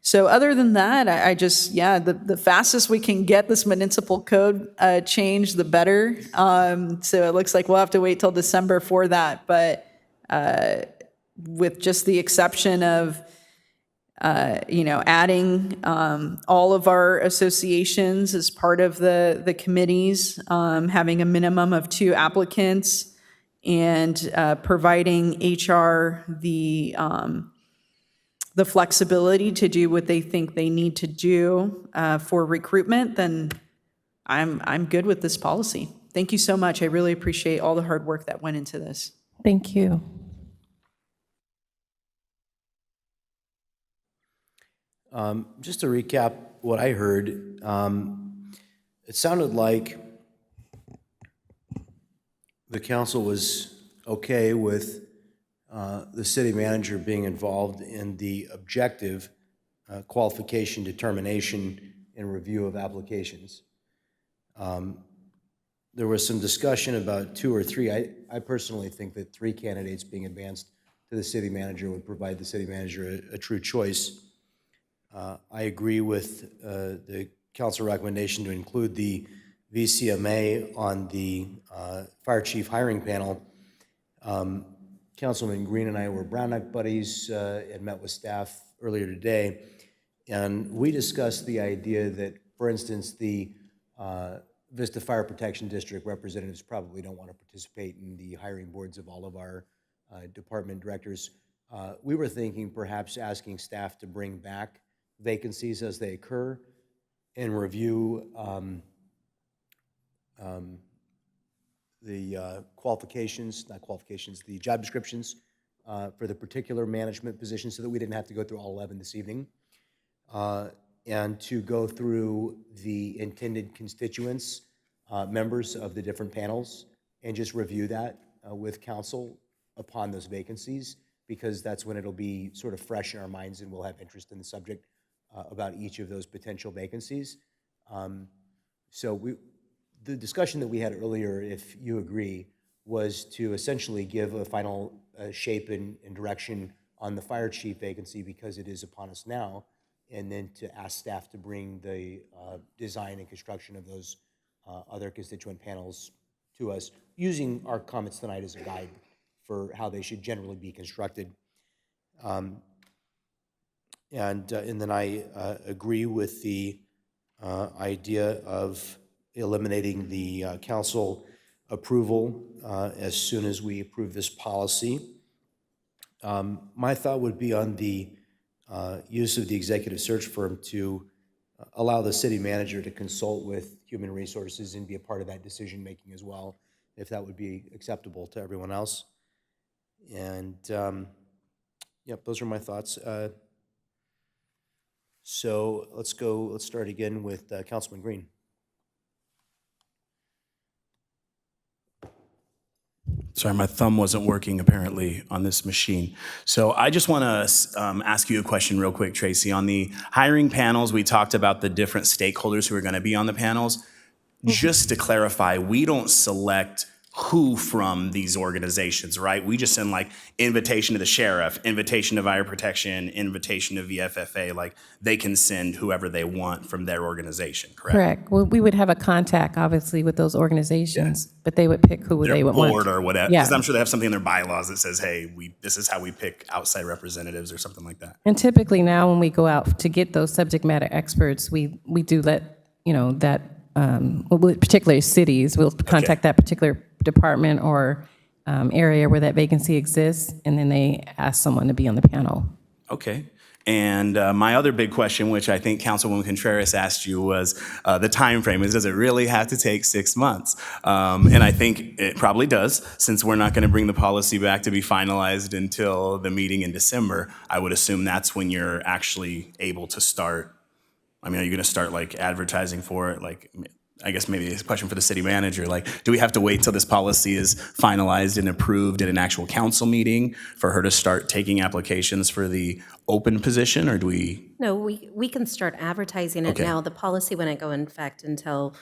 So other than that, I just, the fastest we can get this municipal code changed, the better. So it looks like we'll have to wait till December for that. But with just the exception of, adding all of our associations as part of the committees, having a minimum of 2 applicants, and providing HR the flexibility to do what they think they need to do for recruitment, then I'm good with this policy. Thank you so much. I really appreciate all the hard work that went into this. Thank you. Just to recap what I heard, it sounded like the council was okay with the city manager being involved in the objective qualification, determination, and review of applications. There was some discussion about 2 or 3. I personally think that 3 candidates being advanced to the city manager would provide the city manager a true choice. I agree with the council recommendation to include the VCMA on the fire chief hiring panel. Councilman Green and I were Brown Act buddies and met with staff earlier today, and we discussed the idea that, for instance, the Vista Fire Protection District representatives probably don't want to participate in the hiring boards of all of our department directors. We were thinking perhaps asking staff to bring back vacancies as they occur and review the the job descriptions for the particular management positions so that we didn't have to go through all 11 this evening, and to go through the intended constituents, members of the different panels, and just review that with council upon those vacancies, because that's when it'll be sort of fresh in our minds and we'll have interest in the subject about each of those potential vacancies. The discussion that we had earlier, if you agree, was to essentially give a final shape and direction on the fire chief vacancy because it is upon us now, and then to ask staff to bring the design and construction of those other constituent panels to us, using our comments tonight as a guide for how they should generally be constructed. And then I agree with the idea of eliminating the council approval as soon as we approve this policy. My thought would be on the use of the executive search firm to allow the city manager to consult with human resources and be a part of that decision-making as well, if that would be acceptable to everyone else. And yep, those are my thoughts. So let's start again with Councilman Green. Sorry, my thumb wasn't working apparently on this machine. So I just want to ask you a question real quick, Tracy. On the hiring panels, we talked about the different stakeholders who are going to be on the panels. Just to clarify, we don't select who from these organizations, right? We just send like invitation to the sheriff, invitation to fire protection, invitation to VFFA. Like they can send whoever they want from their organization, correct? Correct. Well, we would have a contact, obviously, with those organizations, but they would pick who they Their would want. board or whatever. Yeah. Because I'm sure they have something in their bylaws that says, hey, this is how we pick outside representatives or something like that. And typically now, when we go out to get those subject matter experts, we do let, that, particularly cities, we'll contact that particular department or area where that vacancy exists, and then they ask someone to be on the panel. Okay. And my other big question, which I think Councilwoman Contreras asked you, was the time frame. Does it really have to take 6 months? And I think it probably does, since we're not going to bring the policy back to be finalized until the meeting in December. I would assume that's when you're actually able to start. I mean, are you going to start like advertising for it? Like, I guess maybe it's a question for the city manager. Like, do we have to wait till this policy is finalized and approved at an actual council meeting for her to start taking applications for the open position, or do we? No, we can start advertising it Okay. now. The policy wouldn't go in effect until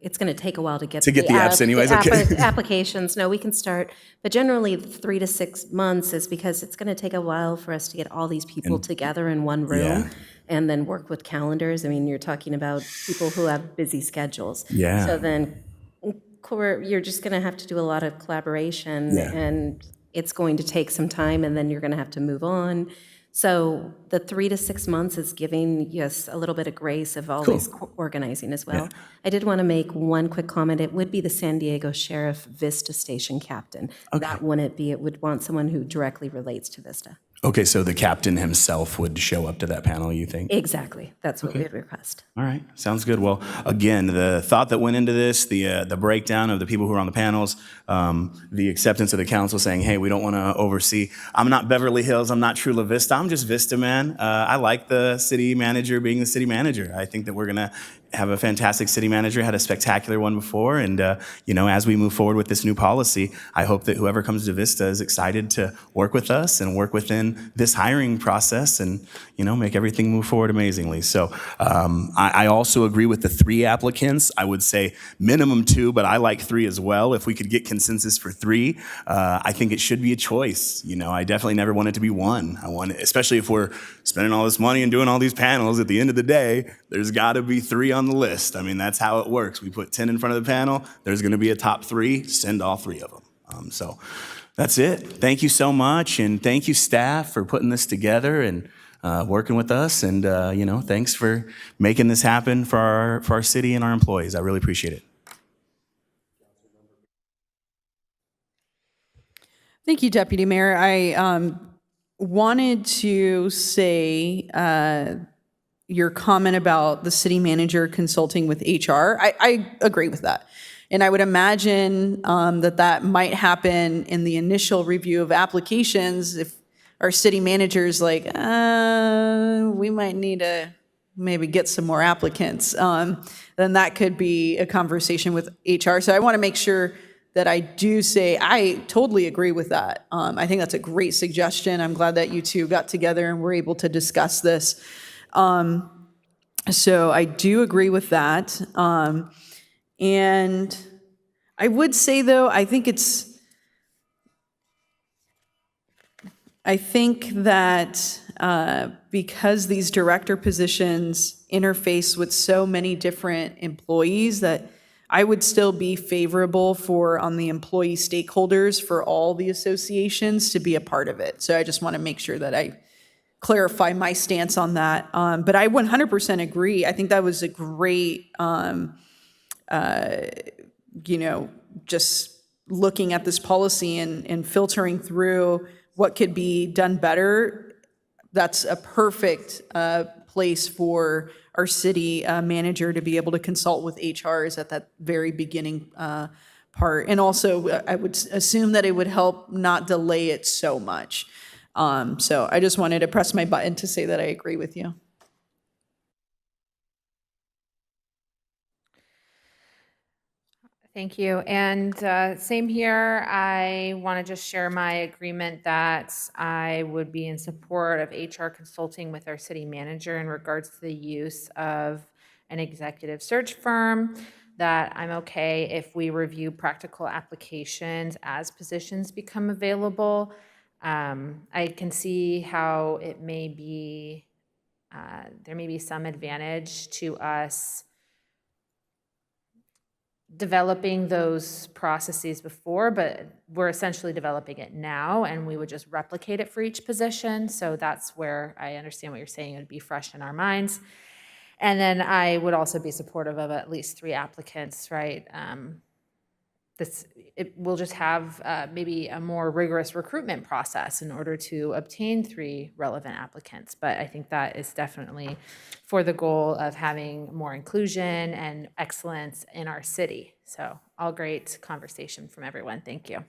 it's going to take a while to get To get the apps anyways, okay. applications. No, we can start, but generally 3 to 6 months is because it's going to take a while for us to get all these people together in one room. Yeah. And then work with calendars. I mean, you're talking about people who have busy schedules. Yeah. So then you're just going to have to do a lot of collaboration, Yeah. and it's going to take some time, and then you're going to have to move on. So the 3 to 6 months is giving us a little bit of grace of always organizing as well. I did want to make one quick comment. It would be the San Diego Sheriff Vista Station Captain. That wouldn't be. It would want someone who directly relates to Vista. Okay, so the captain himself would show up to that panel, you think? Exactly. That's what we would request. All right, sounds good. Well, again, the thought that went into this, the breakdown of the people who are on the panels, the acceptance of the council saying, hey, we don't want to oversee. I'm not Beverly Hills, I'm not Chula Vista, I'm just Vista, man. I like the city manager being the city manager. I think that we're going to have a fantastic city manager, had a spectacular one before, and as we move forward with this new policy, I hope that whoever comes to Vista is excited to work with us and work within this hiring process and make everything move forward amazingly. So I also agree with the 3 applicants. I would say minimum 2, but I like 3 as well. If we could get consensus for 3, I think it should be a choice. I definitely never want it to be 1. I want it, especially if we're spending all this money and doing all these panels. At the end of the day, there's got to be 3 on the list. I mean, that's how it works. We put 10 in front of the panel. There's going to be a top 3. Send all 3 of them. So that's it. Thank you so much, and thank you, staff, for putting this together and working with us. And thanks for making this happen for our city and our employees. I really appreciate it. Thank you, Deputy Mayor. I wanted to say your comment about the city manager consulting with HR. I agree with that. And I would imagine that might happen in the initial review of applications if our city manager's like, we might need to maybe get some more applicants. Then that could be a conversation with HR. So I want to make sure that I do say, I totally agree with that. I think that's a great suggestion. I'm glad that you two got together and were able to discuss this. So I do agree with that. And I would say, though, I think that because these director positions interface with so many different employees, that I would still be favorable on the employee stakeholders for all the associations to be a part of it. So I just want to make sure that I clarify my stance on that. But I 100% agree. I think that was a great, just looking at this policy and filtering through what could be done better. That's a perfect place for our city manager to be able to consult with HRs at that very beginning part. And also, I would assume that it would help not delay it so much. So I just wanted to press my button to say that I agree with you. Thank you. And same here. I want to just share my agreement that I would be in support of HR consulting with our city manager in regards to the use of an executive search firm, that I'm okay if we review practical applications as positions become available. I can see how it may be, there may be some advantage to us developing those processes before, but we're essentially developing it now, and we would just replicate it for each position. So that's where I understand what you're saying. It would be fresh in our minds. And then I would also be supportive of at least 3 applicants, right? We'll just have maybe a more rigorous recruitment process in order to obtain 3 relevant applicants. But I think that is definitely for the goal of having more inclusion and excellence in our city. So all great conversation from everyone. Thank you.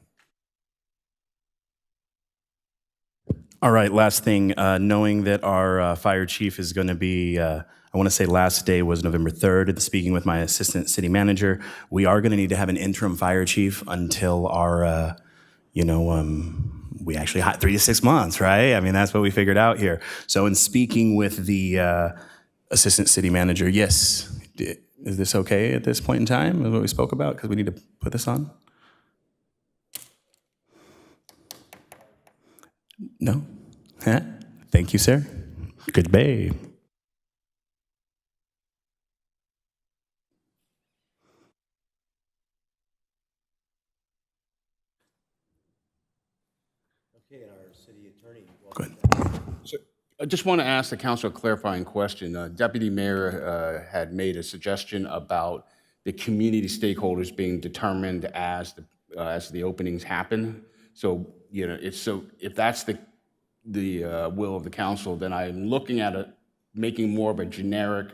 All right, last thing, knowing that our fire chief is going to be, I want to say last day was November 3rd, speaking with my assistant city manager, we are going to need to have an interim fire chief until our, we actually hire 3 to 6 months, right? I mean, that's what we figured out here. So in speaking with the assistant city manager, yes, is this okay at this point in time, is what we spoke about? Because we need to put this on? No? Huh? Thank you, sir. Goodbye. Okay, and our city attorney. Good. So I just want to ask the council a clarifying question. Deputy Mayor had made a suggestion about the community stakeholders being determined as the openings happen. So, if that's the will of the council, then I'm looking at making more of a generic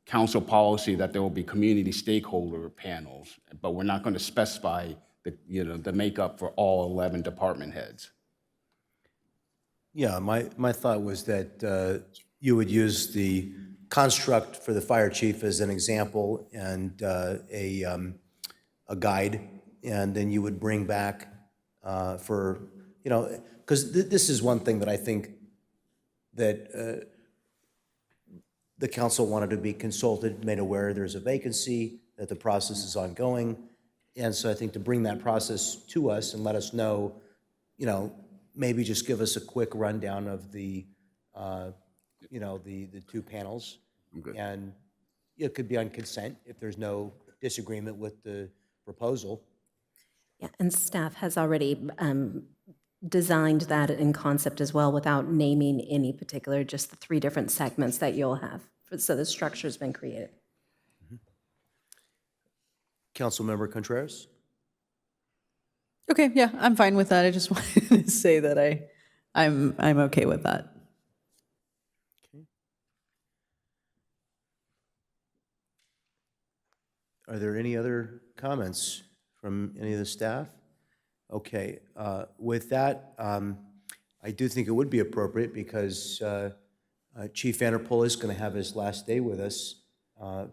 council policy that there will be community stakeholder panels, but we're not going to specify the makeup for all 11 department heads. Yeah, my thought was that you would use the construct for the fire chief as an example and a guide, and then you would bring back because this is one thing that I think that the council wanted to be consulted, made aware there's a vacancy, that the process is ongoing. And so I think to bring that process to us and let us know, maybe just give us a quick rundown of the 2 panels. And it could be on consent if there's no disagreement with the proposal. Yeah, and staff has already designed that in concept as well without naming any particular, just the 3 different segments that you'll have. So the structure's been created. Councilmember Contreras? Okay, yeah, I'm fine with that. I just wanted to say that I'm okay with that. Are there any other comments from any of the staff? Okay, with that, I do think it would be appropriate because Chief Vanderpool is going to have his last day with us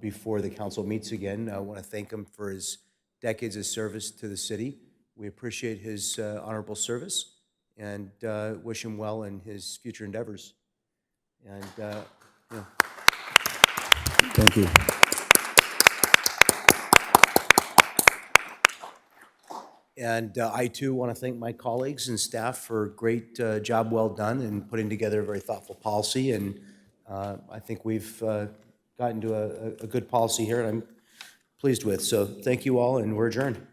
before the council meets again. I want to thank him for his decades of service to the city. We appreciate his honorable service and wish him well in his future endeavors. And Thank you. And I too want to thank my colleagues and staff for a great job well done in putting together a very thoughtful policy. And I think we've gotten to a good policy here, and I'm pleased with. So thank you all, and we're adjourned.